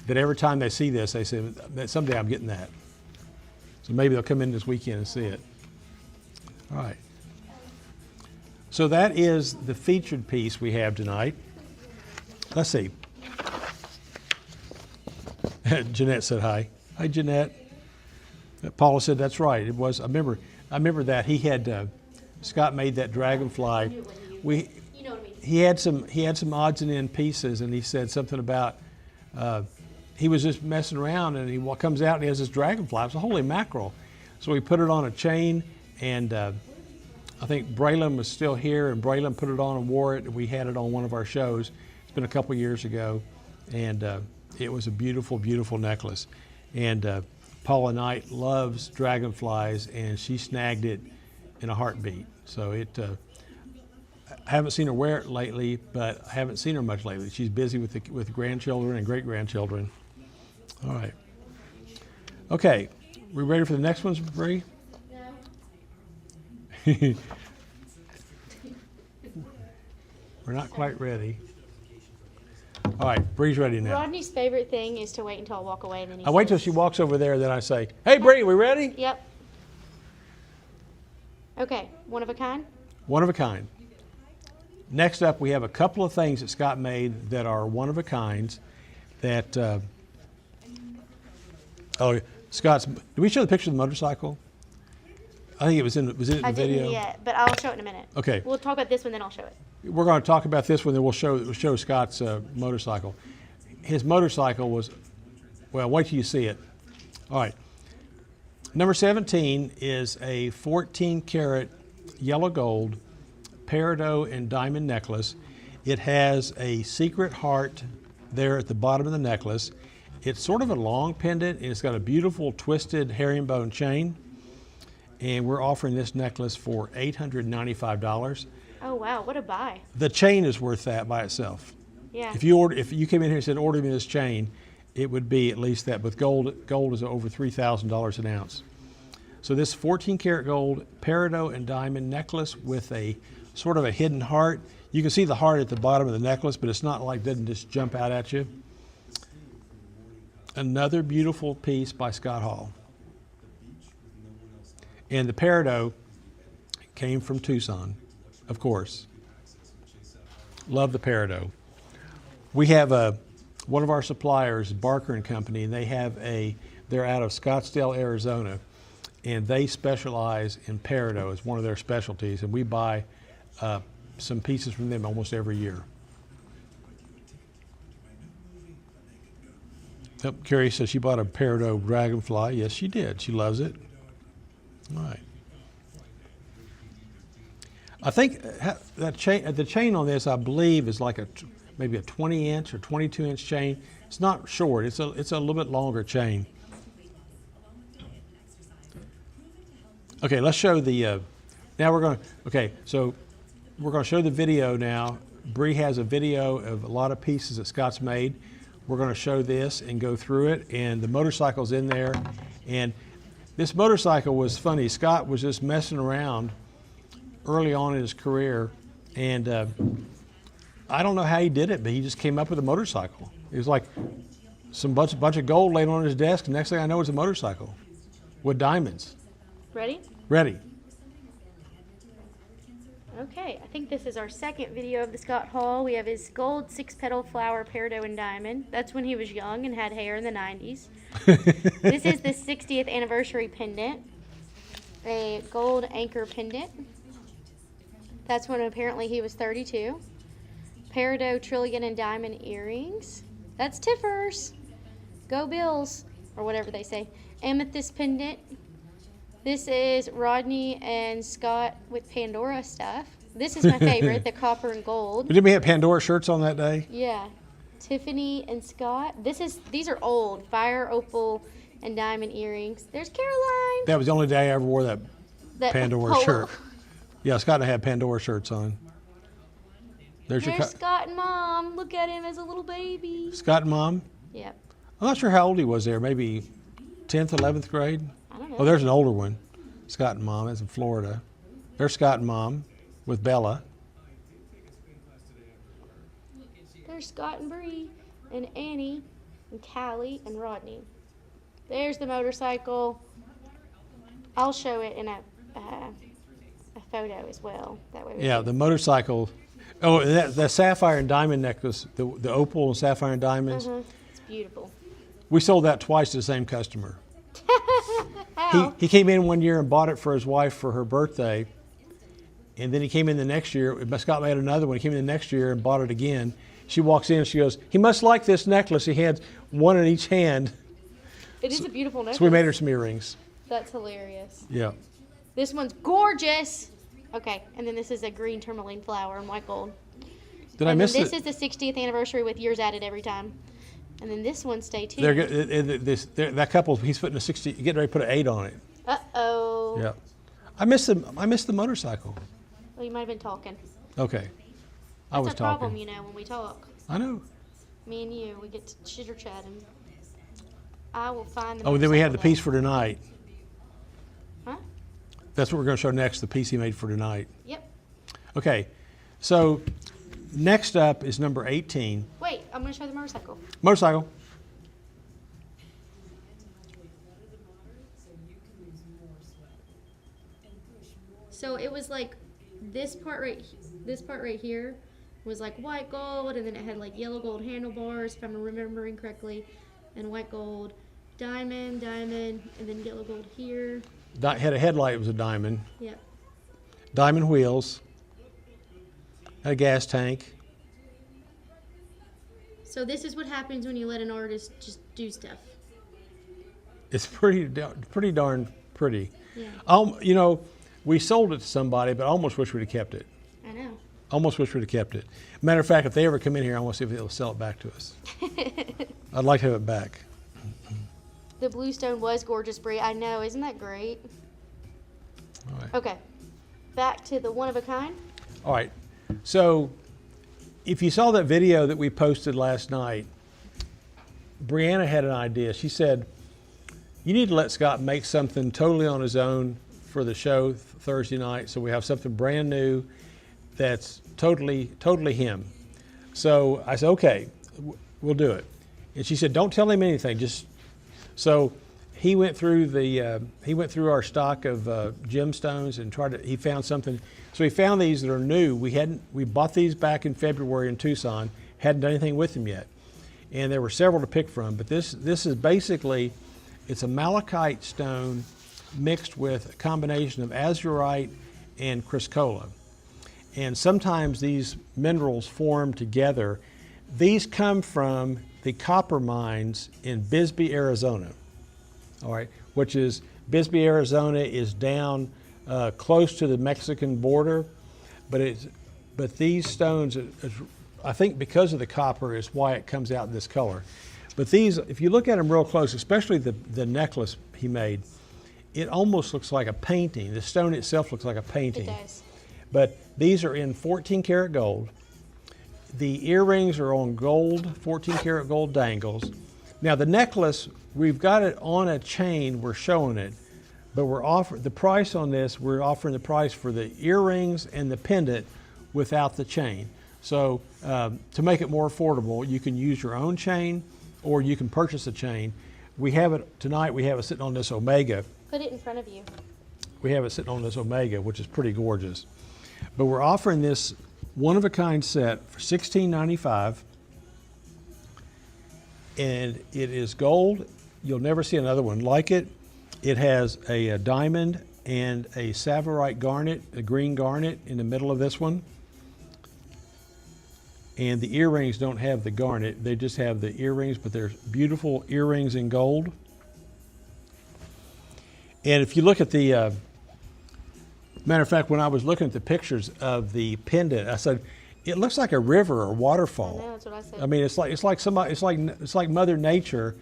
that every time they see this, they say, that someday I'm getting that. So maybe they'll come in this weekend and see it. All right. So that is the featured piece we have tonight. Let's see. Jeanette said hi. Hi, Jeanette. Paula said that's right. It was. I remember that he had Scott made that dragonfly. You know what I mean. He had some odds and end pieces, and he said something about he was just messing around, and he comes out and he has this dragonfly. It's a holy mackerel. So we put it on a chain, and I think Braylon was still here, and Braylon put it on and wore it. We had it on one of our shows. It's been a couple years ago, and it was a beautiful, beautiful necklace. And Paula Knight loves dragonflies, and she snagged it in a heartbeat. So I haven't seen her wear it lately, but I haven't seen her much lately. She's busy with grandchildren and great-grandchildren. All right. Okay, we ready for the next ones, Bree? No. We're not quite ready. All right, Bree's ready now. Rodney's favorite thing is to wait until I walk away, and then he I wait till says- she walks over there, then I say, hey, Bree, we ready? Yep. Okay, one of a kind. One of a kind. Next up, we have a couple of things that Scott made that are one of a kinds that, Scott's, did we show the picture of the motorcycle? I think was it in the I video? didn't yet, but I'll show it in a minute. Okay. We'll talk about this one, then I'll show it. We're going to talk about this one, then we'll show Scott's motorcycle. His motorcycle was, well, wait till you see it. All right. Number 17 is a 14 karat yellow gold peridot and diamond necklace. It has a secret heart there at the bottom of the necklace. It's sort of a long pendant, and it's got a beautiful twisted herringbone chain. And we're offering this necklace for $895. Oh wow, what a buy! The chain is worth that by itself. Yeah. If you came in here and said, order me this chain, it would be at least that. With gold is over $3,000 an ounce. So this 14 karat gold peridot and diamond necklace with a sort of a hidden heart. You can see the heart at the bottom of the necklace, but it's not like, doesn't just jump out at you. Another beautiful piece by Scott Hall. And the peridot came from Tucson, of course. Love the peridot. We have one of our suppliers, Barker and Company, and they're out of Scottsdale, Arizona, and they specialize in peridot as one of their specialties, and we buy some pieces from them almost every year. Yep, Carrie says she bought a peridot dragonfly. Yes, she did. She loves it. All right. I think that chain, the chain on this, I believe, is like maybe a 20-inch or 22-inch chain. It's not short. It's a little bit longer chain. Okay, let's show the. Now we're going to. Okay, so we're going to show the video now. Bree has a video of a lot of pieces that Scott's made. We're going to show this and go through it, and the motorcycle's in there. And this motorcycle was funny. Scott was just messing around early on in his career, and I don't know how he did it, but he just came up with a motorcycle. It was like some bunch of gold laying on his desk, and next thing I know, it's a motorcycle with diamonds. Ready? Ready. Okay, I think this is our second video of the Scott haul. We have his gold 6-petal flower peridot and diamond. That's when he was young and had hair in the 90s. This is the 60th anniversary pendant, a gold anchor pendant. That's when apparently he was 32. Peridot, trillion, and diamond earrings. That's Tiffers. Go Bills, or whatever they say. Amethyst pendant. This is Rodney and Scott with Pandora stuff. This is my favorite, the copper and gold. Did we have Pandora shirts on that day? Yeah. Tiffany and Scott. These are old. Fire, opal, and diamond earrings. There's Caroline. That was the only day I ever wore that Pandora polo. shirt. Yeah, Scott and I had Pandora shirts on. There's Scott and Mom. Look at him as a little baby. Scott and Mom? Yep. I'm not sure how old he was there. Maybe 10th, 11th grade? I don't know. Oh, there's an older one. Scott and Mom. That's in Florida. There's Scott and Mom with Bella. There's Scott and Bree and Annie and Callie and Rodney. There's the motorcycle. I'll show it in a photo as well. That way. Yeah, the motorcycle. Oh, that sapphire and diamond necklace, the opal and sapphire and diamonds. It's beautiful. We sold that twice to the same customer. How? He came in one year and bought it for his wife for her birthday. And then he came in the next year. Scott made another one. He came in the next year and bought it again. She walks in and she goes, he must like this necklace. He had one in each hand. It is a beautiful necklace. So we made her some earrings. That's hilarious. Yeah. This one's gorgeous. Okay, and then this is a green tourmaline flower and white gold. Did I miss it? This is the 60th anniversary with years added every time. And then this one, stay tuned. That couple, he's putting a 60, getting ready to put an 8 on it. Uh-oh. Yeah. I missed the motorcycle. Well, you might have been talking. Okay. I was That's a talking. problem, you know, when we talk. I know. Me and you, we get to chitter-chatting. I will find the Oh, then we had the motorcycle piece for tonight. Huh? That's what we're going to show next, the piece he made for tonight. Yep. Okay. So next up is number 18. Wait, I'm going to show the motorcycle. Motorcycle. So it was like this part right here was like white gold, and then it had like yellow gold handlebars, if I'm remembering correctly, and white gold diamond, and then yellow gold here. Had a headlight, it was a diamond. Yep. Diamond wheels. Had a gas tank. So this is what happens when you let an artist just do stuff. It's pretty darn pretty. Yeah. You know, we sold it to somebody, but I almost wish we'd have kept it. I know. Almost wish we'd have kept it. Matter of fact, if they ever come in here, I want to see if they'll sell it back to us. I'd like to have it back. The bluestone was gorgeous, Bree. I know. Isn't that great? All right. Okay. Back to the one of a kind. All right. So if you saw that video that we posted last night, Brianna had an idea. She said, you need to let Scott make something totally on his own for the show Thursday night, so we have something brand new that's totally him. So I said, okay, we'll do it. And she said, don't tell him anything. So he went through our stock of gemstones and he found something. So he found these that are new. We bought these back in February in Tucson, hadn't done anything with them yet. And there were several to pick from, but this is basically, it's a malachite stone mixed with a combination of azurite and chrysocolla. And sometimes these minerals form together. These come from the copper mines in Bisbee, Arizona. All right, which is, Bisbee, Arizona is down close to the Mexican border. but these stones, I think because of the copper is why it comes out in this color. But these, if you look at them real close, especially the necklace he made, it almost looks like a painting. The stone itself looks like a painting. It does. But these are in 14 karat gold. The earrings are on gold, 14 karat gold dangles. Now the necklace, we've got it on a chain, we're showing it, but we're offering the price on this, we're offering the price for the earrings and the pendant without the chain. So to make it more affordable, you can use your own chain or you can purchase a chain. We have it tonight, we have it sitting on this Omega. Put it in front of you. We have it sitting on this Omega, which is pretty gorgeous. But we're offering this one-of-a-kind set for $16.95. And it is gold. You'll never see another one like it. It has a diamond and a Savorite garnet, a green garnet in the middle of this one. And the earrings don't have the garnet. They just have the earrings, but they're beautiful earrings in gold. And if you look at the, matter of fact, when I was looking at the pictures of the pendant, I said, it looks like a river or waterfall. I know, that's what I said. I mean, it's like Mother Nature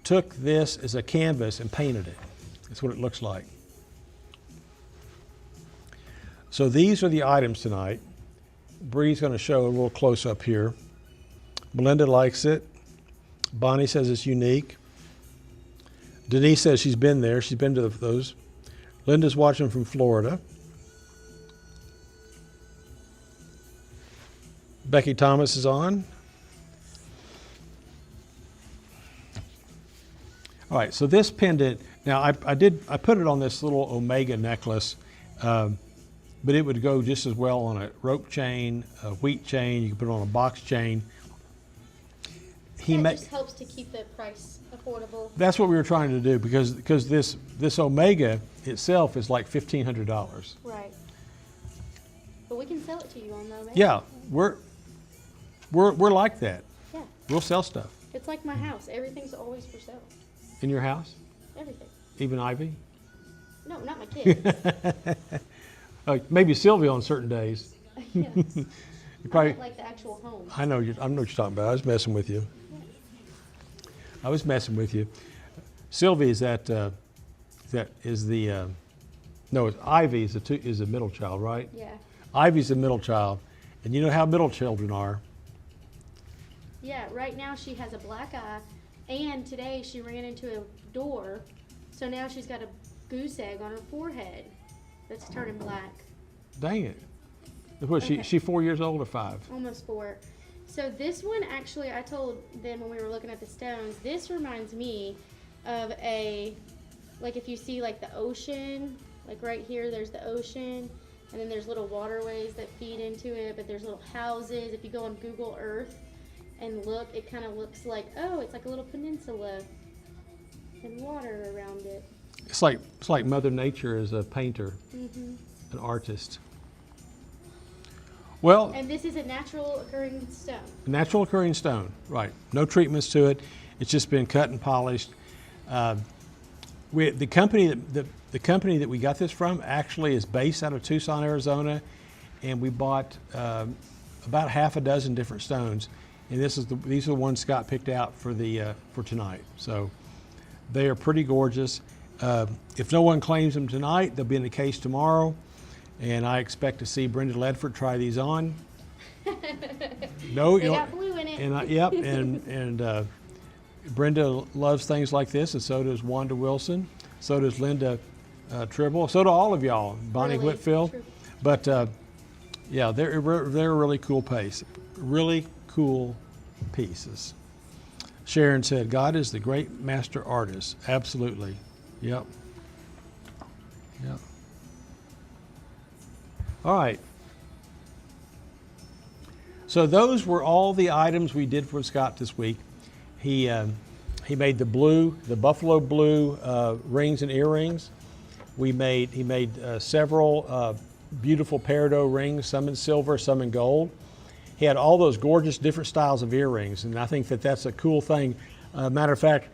took this as a canvas and painted it. That's what it looks like. So these are the items tonight. Bree's going to show a little close up here. Melinda likes it. Bonnie says it's unique. Denise says she's been there. She's been to those. Linda's watching from Florida. Becky Thomas is on. All right, so this pendant, now I put it on this little Omega necklace, but it would go just as well on a rope chain, a wheat chain, you can put it on a box chain. That just helps to keep the price affordable. That's what we were trying to do because this Omega itself is like $1,500. Right. But we can sell it to you on the Omega. Yeah, we're like that. Yeah. We'll sell stuff. It's like my house. Everything's always for sale. In your house? Everything. Even Ivy? No, not my kids. Maybe Sylvia on certain days. Yes. You I probably. meant like the actual home. I know what you're talking about. I was messing with you. I was messing with you. Sylvie is no, it's Ivy is the middle child, right? Yeah. Ivy's the middle child, and you know how middle children are. Yeah, right now she has a black eye, and today she ran into a door, so now she's got a goose egg on her forehead that's turning black. Dang it! What, Okay. she 4 years old or 5? Almost 4. So this one, actually, I told them when we were looking at the stones, this reminds me of like if you see like the ocean, like right here there's the ocean, and then there's little waterways that feed into it, but there's little houses. If you go on Google Earth and look, it kind of looks like, oh, it's like a little peninsula and water around it. It's like Mother Nature is a painter, Mm-hmm. an artist. Well, And this is a natural occurring stone. natural occurring stone, right? No treatments to it. It's just been cut and polished. The company that we got this from actually is based out of Tucson, Arizona, and we bought about half a dozen different stones, and these are the ones Scott picked out for tonight. So they are pretty gorgeous. If no one claims them tonight, they'll be in the case tomorrow. And I expect to see Brenda Ledford try these on. No, They got blue in it. And yep, and Brenda loves things like this, and so does Wanda Wilson. So does Linda Tribble. So do all of y'all, Bonnie Really? Whitfield. True. But yeah, they're a really cool piece. Really cool pieces. Sharon said, "God is the great master artist." Absolutely. Yep. Yep. All right. So those were all the items we did for Scott this week. He made the buffalo blue rings and earrings. He made several beautiful peridot rings, some in silver, some in gold. He had all those gorgeous different styles of earrings, and I think that's a cool thing. Matter of fact,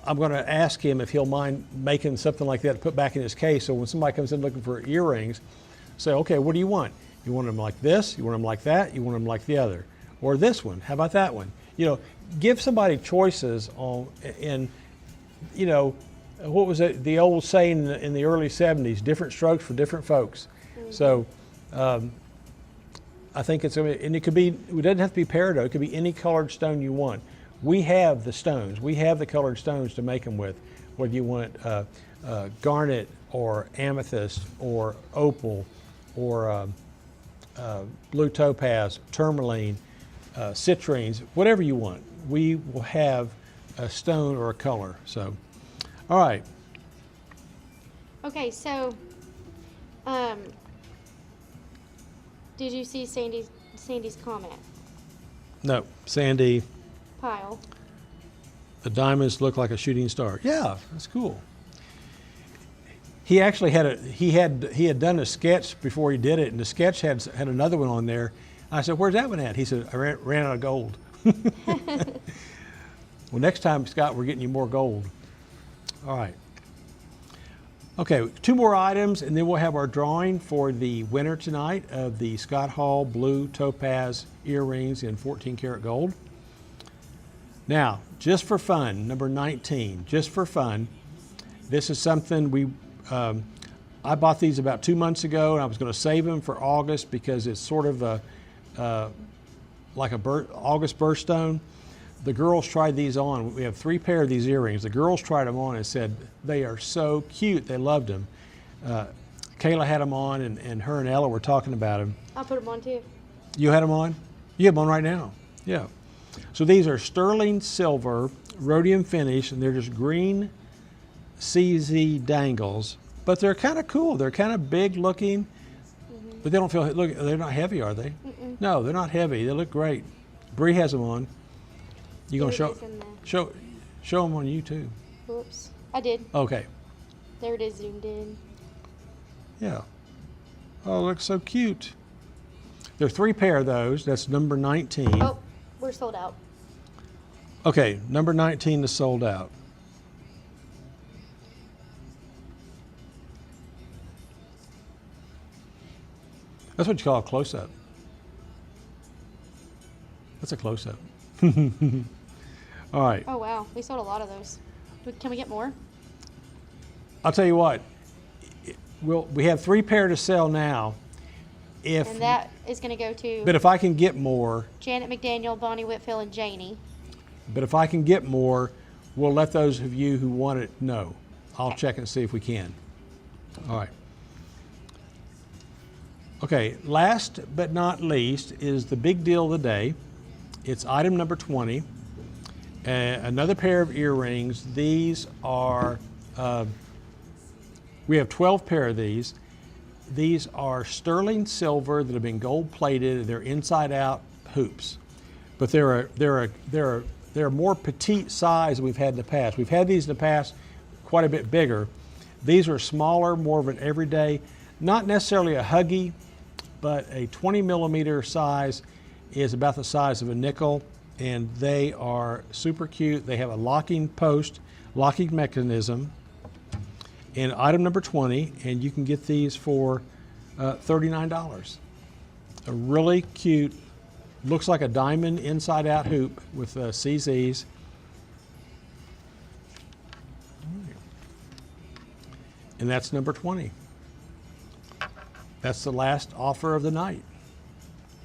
I'm going to ask him if he'll mind making something like that to put back in his case, so when somebody comes in looking for earrings, say, okay, what do you want? You want them like this? You want them like that? You want them like the other? Or this one? How about that one? You know, give somebody choices on, and you know, what was it? The old saying in the early '70s: different strokes for different folks. So. I think it's, and it could be, it doesn't have to be peridot, it could be any colored stone you want. We have the stones, we have the colored stones to make them with, whether you want garnet or amethyst or opal or blue topaz, tourmaline, citrines, whatever you want. We will have a stone or a color. So, all right. Okay, so, did you see Sandy's comment? No, Sandy, Pile. the diamonds look like a shooting star. Yeah, that's cool. He actually he had done a sketch before he did it, and the sketch had another one on there. I said, "Where's that one at?" He said, "I ran out of gold." Well, next time, Scott, we're getting you more gold. All right. Okay, 2 more items, and then we'll have our drawing for the winner tonight of the Scott Hall Blue Topaz earrings in 14 karat gold. Now, just for fun, number 19, just for fun, this is something I bought these about 2 months ago, and I was going to save them for August because it's sort of like a August birthstone. The girls tried these on. We have 3 pair of these earrings. The girls tried them on and said they are so cute. They loved them. Kayla had them on, and her and Ella were talking about them. I'll put them on too. You had them on? You have them on right now. Yeah. So these are sterling silver, rhodium finish, and they're just green CZ dangles. But they're kind of cool. They're kind of big looking, but they don't feel, look, they're not heavy, are they? No, they're not heavy. They look great. Bree has them on. You gonna show them on you too? Whoops, I did. Okay. There it is, zoomed in. Yeah. Oh, looks so cute. There are 3 pair of those. That's number 19. Oh, we're sold out. Okay, number 19 is sold out. That's what you call a close-up. That's a close-up. All right. Oh wow, we sold a lot of those. Can we get more? I'll tell you what. We have 3 pair to sell now. And that is going to go to But if I can get more, Janet McDaniel, Bonnie Whitfield, and Janie. but if I can get more, we'll let those of you who want it know. I'll check and see if we can. All right. Okay, last but not least is the big deal of the day. It's item number 20. Another pair of earrings. These are, we have 12 pair of these. These are sterling silver that have been gold plated. They're inside out hoops. But they're a more petite size than we've had in the past. We've had these in the past quite a bit bigger. These are smaller, more of an everyday, not necessarily a huggy, but a 20 millimeter size is about the size of a nickel, and they are super cute. They have a locking post, locking mechanism, and item number 20, and you can get these for $39. A really cute, looks like a diamond inside out hoop with CZs. And that's number 20. That's the last offer of the night.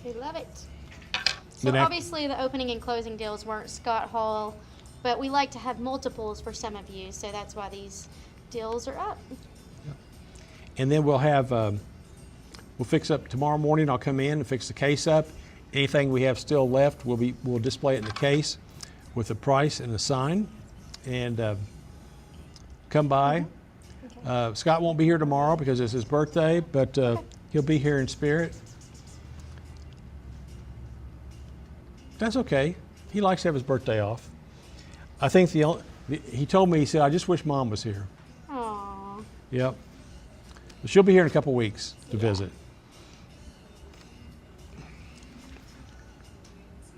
We love it. So Then obviously the opening and closing deals weren't Scott Hall, but we like to have multiples for some of you, so that's why these deals are up. And then we'll have, we'll fix up tomorrow morning. I'll come in and fix the case up. Anything we have still left, we'll display it in the case with the price and the sign. And come by. Scott won't be here tomorrow because it's his birthday, but he'll be here in spirit. That's okay. He likes to have his birthday off. I think he told me, he said, I just wish Mom was here. Aww. Yep. But she'll be here in a couple weeks to visit.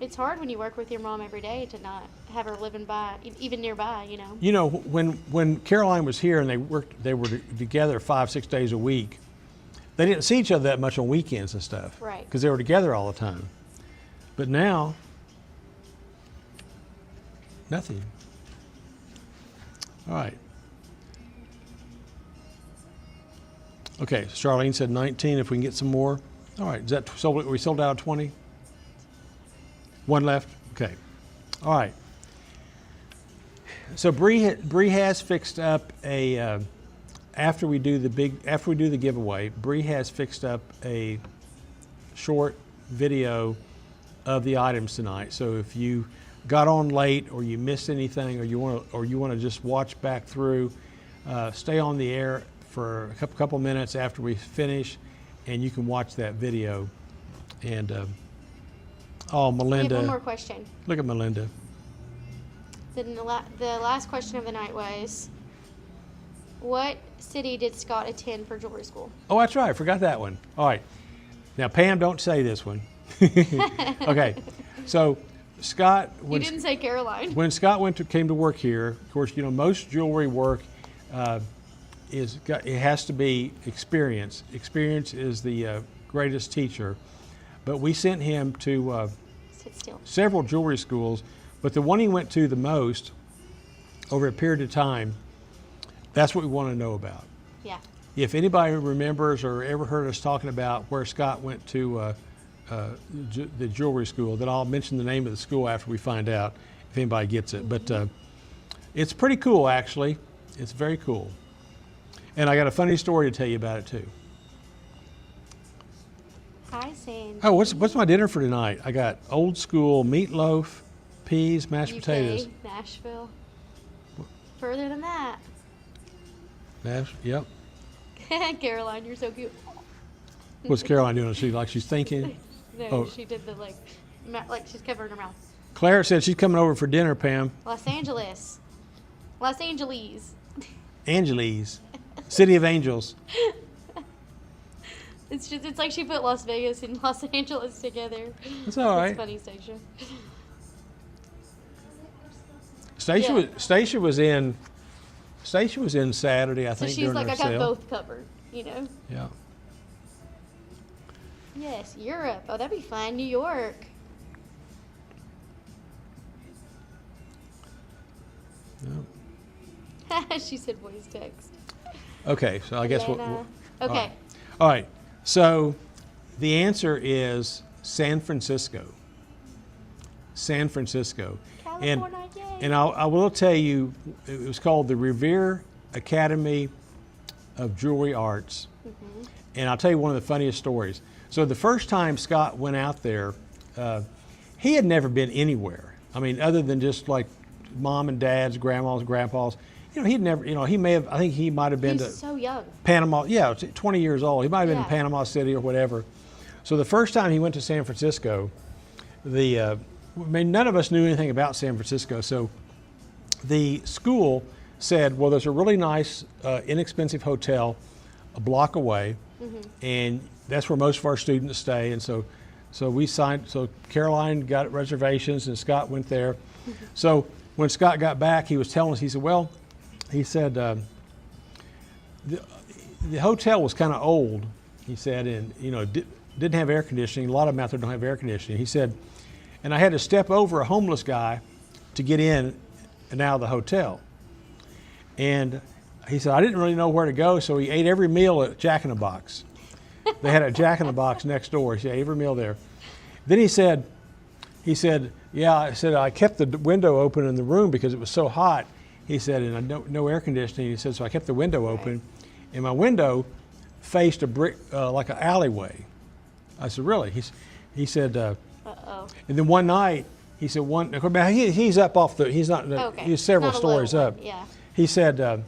It's hard when you work with your mom every day to not have her living by, even nearby, you know. You know, when Caroline was here and they were together 5-6 days a week, they didn't see each other that much on weekends and stuff. Right. Because they were together all the time. But now, nothing. All right. Okay, so Charlene said 19 if we can get some more. All right, is that sold? We sold out of 20? One left? Okay. All right. So Bree has fixed up a after we do the giveaway, Bree has fixed up a short video of the items tonight. So if you got on late or you missed anything or you want to just watch back through, stay on the air for a couple minutes after we finish, and you can watch that video. And oh, We Melinda, have one more question. look at Melinda. The last question of the night was, what city did Scott attend for jewelry school? Oh, that's right. I forgot that one. All right. Now, Pam, don't say this one. Okay. So, Scott, You didn't say Caroline. when Scott came to work here, of course, you know, most jewelry work it has to be experience. Experience is the greatest teacher. But we sent him to Sit still. several jewelry schools, but the one he went to the most over a period of time, that's what we want to know about. Yeah. If anybody remembers or ever heard us talking about where Scott went to the jewelry school, then I'll mention the name of the school after we find out if anybody gets it. But it's pretty cool, actually. It's very cool. And I got a funny story to tell you about it, too. Hi, Sandy. Oh, what's my dinner for tonight? I got old school meatloaf, peas, mashed potatoes. Nashville. Further than that. Yep. Caroline, you're so cute. What's Caroline doing? She's thinking. No, Oh. she did the like she's covering her mouth. Claire said she's coming over for dinner, Pam. Los Angeles. Los Angeles. Angeles, City of Angels. It's like she put Las Vegas and Los Angeles together. That's all right. It's funny, Stacia. Stacia was in Saturday, I So think, she's during like, her I got sale. both covered, you know? Yeah. Yes, Europe. Oh, that'd be fun. New York. She said voice text. Okay, so I guess Atlanta. all Okay. right. All right. So the answer is San Francisco. San Francisco. California, yay. And I will tell you, it was called the Revere Academy of Jewelry Arts. Mm-hmm. And I'll tell you one of the funniest stories. So the first time Scott went out there, he had never been anywhere. I mean, other than just like mom and dad's, grandma's, grandpa's. You know, he'd never, you know, I think he might have been He's to so young. Panama. Yeah, 20 years old. He might have been in Yeah. Panama City or whatever. So the first time he went to San Francisco, I mean, none of us knew anything about San Francisco. So the school said, well, there's a really nice, inexpensive hotel a block away, and that's where most of our students stay. And so we signed. So Caroline got reservations, and Scott went there. So when Scott got back, he was telling us. He said, well, he said the hotel was kind of old. He said, and you know, didn't have air conditioning. A lot of them out there don't have air conditioning. He said, and I had to step over a homeless guy to get in and out of the hotel. And he said, I didn't really know where to go, so he ate every meal at Jack in the Box. They had a Jack in the Box next door. He ate every meal there. Then he said, yeah, I kept the window open in the room because it was so hot. He said, and no air conditioning. He said, so I kept the window open, and my window faced a brick, like an alleyway. I said, really? He said, Uh-oh. and then one night, he said, he's up off the, he's not, Okay. he's several Not a low stories one, up. yeah. He said,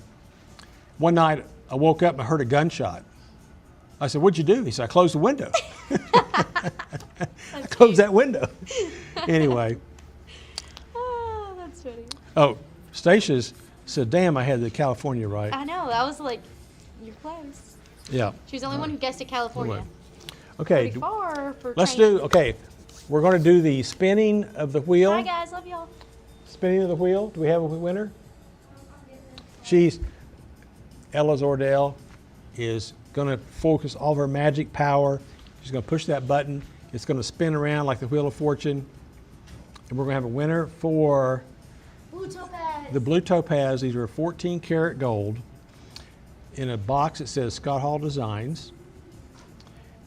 one night I woke up and I heard a gunshot. I said, what'd you do? He said, I closed the window. I closed that window. Anyway. Oh, that's funny. Oh, Stacia's said, damn, I had the California right. I know. I was like, you're close. Yeah. She was the only one who guessed it California. Anyway. Okay, Pretty far for let's training. okay, we're going to do the spinning of the wheel. Bye, guys. Love y'all. Spinning of the wheel. Do we have a winner? Ella Zordell is going to focus all of her magic power. She's going to push that button. It's going to spin around like the Wheel of Fortune. And we're going to have a winner for Blue topaz. the blue topaz. These are 14 karat gold in a box that says Scott Hall Designs.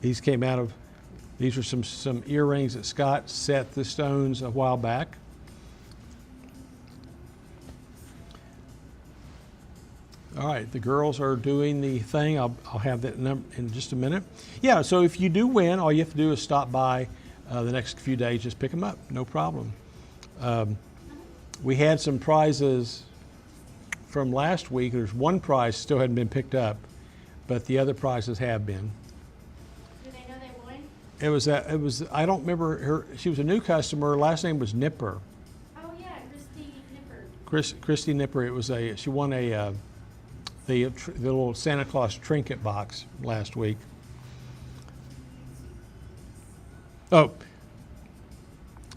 These are some earrings that Scott set the stones a while back. All right, the girls are doing the thing. I'll have that in just a minute. Yeah, so if you do win, all you have to do is stop by the next few days, just pick them up, no problem. We had some prizes from last week. There's one prize still hadn't been picked up, but the other prizes have been. Do they know they won? It was I don't remember her. She was a new customer. Her last name was Nipper. Oh yeah, Christy Nipper. Christy Nipper. She won the little Santa Claus trinket box last week. Oh,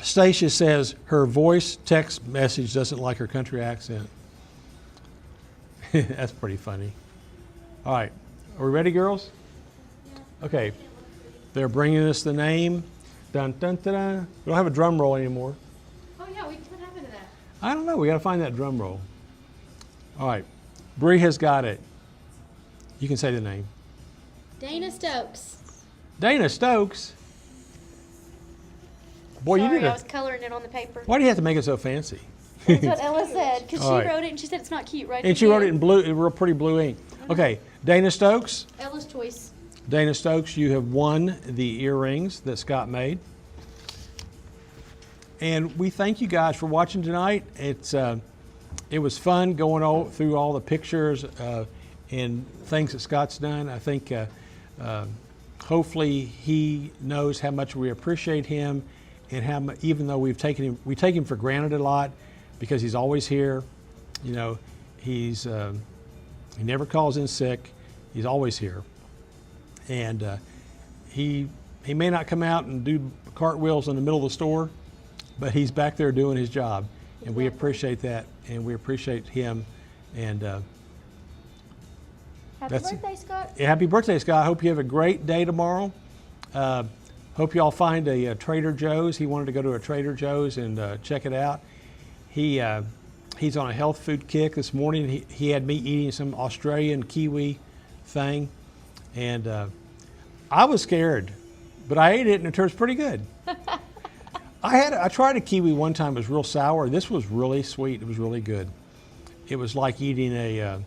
Stacia says her voice text message doesn't like her country accent. That's pretty funny. All right, are we ready, girls? Yeah. Okay, they're bringing us the name. Dun, dun, dun, dun. We don't have a drum roll anymore. Oh yeah, what happened to that? I don't know, we gotta find that drum roll. All right, Bree has got it. You can say the name. Dana Stokes. Dana Stokes. Boy, Sorry, you did I was coloring it on the paper. Why do you have to make it so fancy? That's what Ella said, because she All right. wrote it and she said it's not cute, right? And she wrote it in blue, in real pretty blue ink. Okay, Dana Stokes. Ella's choice. Dana Stokes, you have won the earrings that Scott made. And we thank you guys for watching tonight. It was fun going through all the pictures and things that Scott's done. I think hopefully he knows how much we appreciate him, and even though we take him for granted a lot because he's always here. You know, he never calls in sick. He's always here, and he may not come out and do cartwheels in the middle of the store, but he's back there doing his job, and we appreciate that, and we appreciate him. And Happy birthday, Scott. happy birthday, Scott. I hope you have a great day tomorrow. Hope you all find a Trader Joe's. He wanted to go to a Trader Joe's and check it out. He's on a health food kick this morning. He had me eating some Australian kiwi thing, and I was scared, but I ate it and it turns pretty good. I tried a kiwi one time. It was real sour. This was really sweet. It was really good. It was like eating a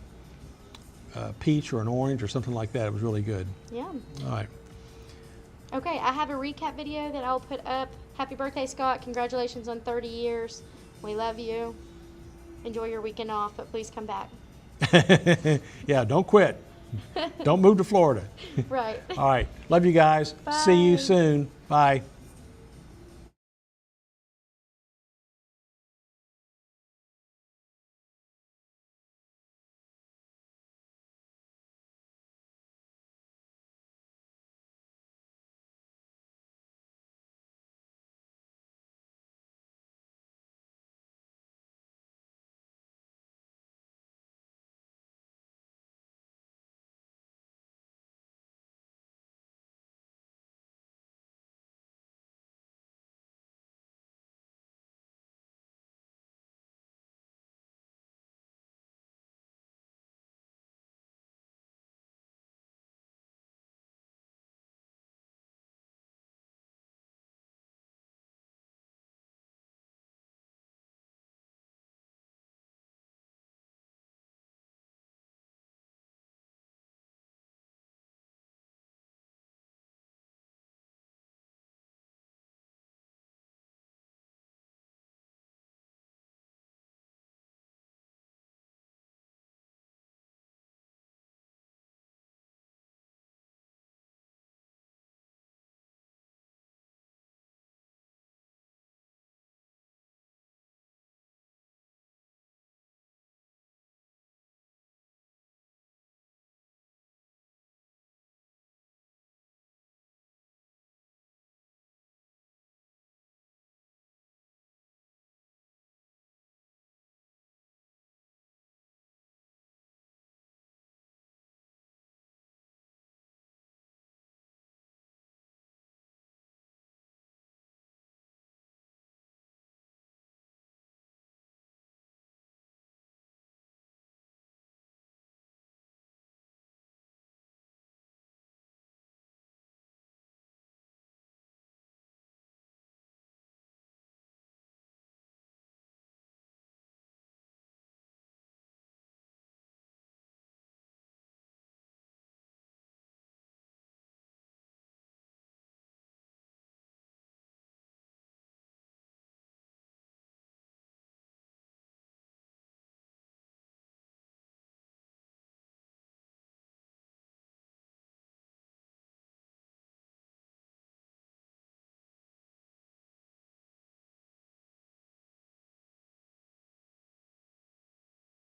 peach or an orange or something like that. It was really good. Yeah. All right. Okay, I have a recap video that I'll put up. Happy birthday, Scott. Congratulations on 30 years. We love you. Enjoy your weekend off, but please come back. Yeah, don't quit. Don't move to Florida. Right. All right. Love you guys. See you Bye. soon. Bye.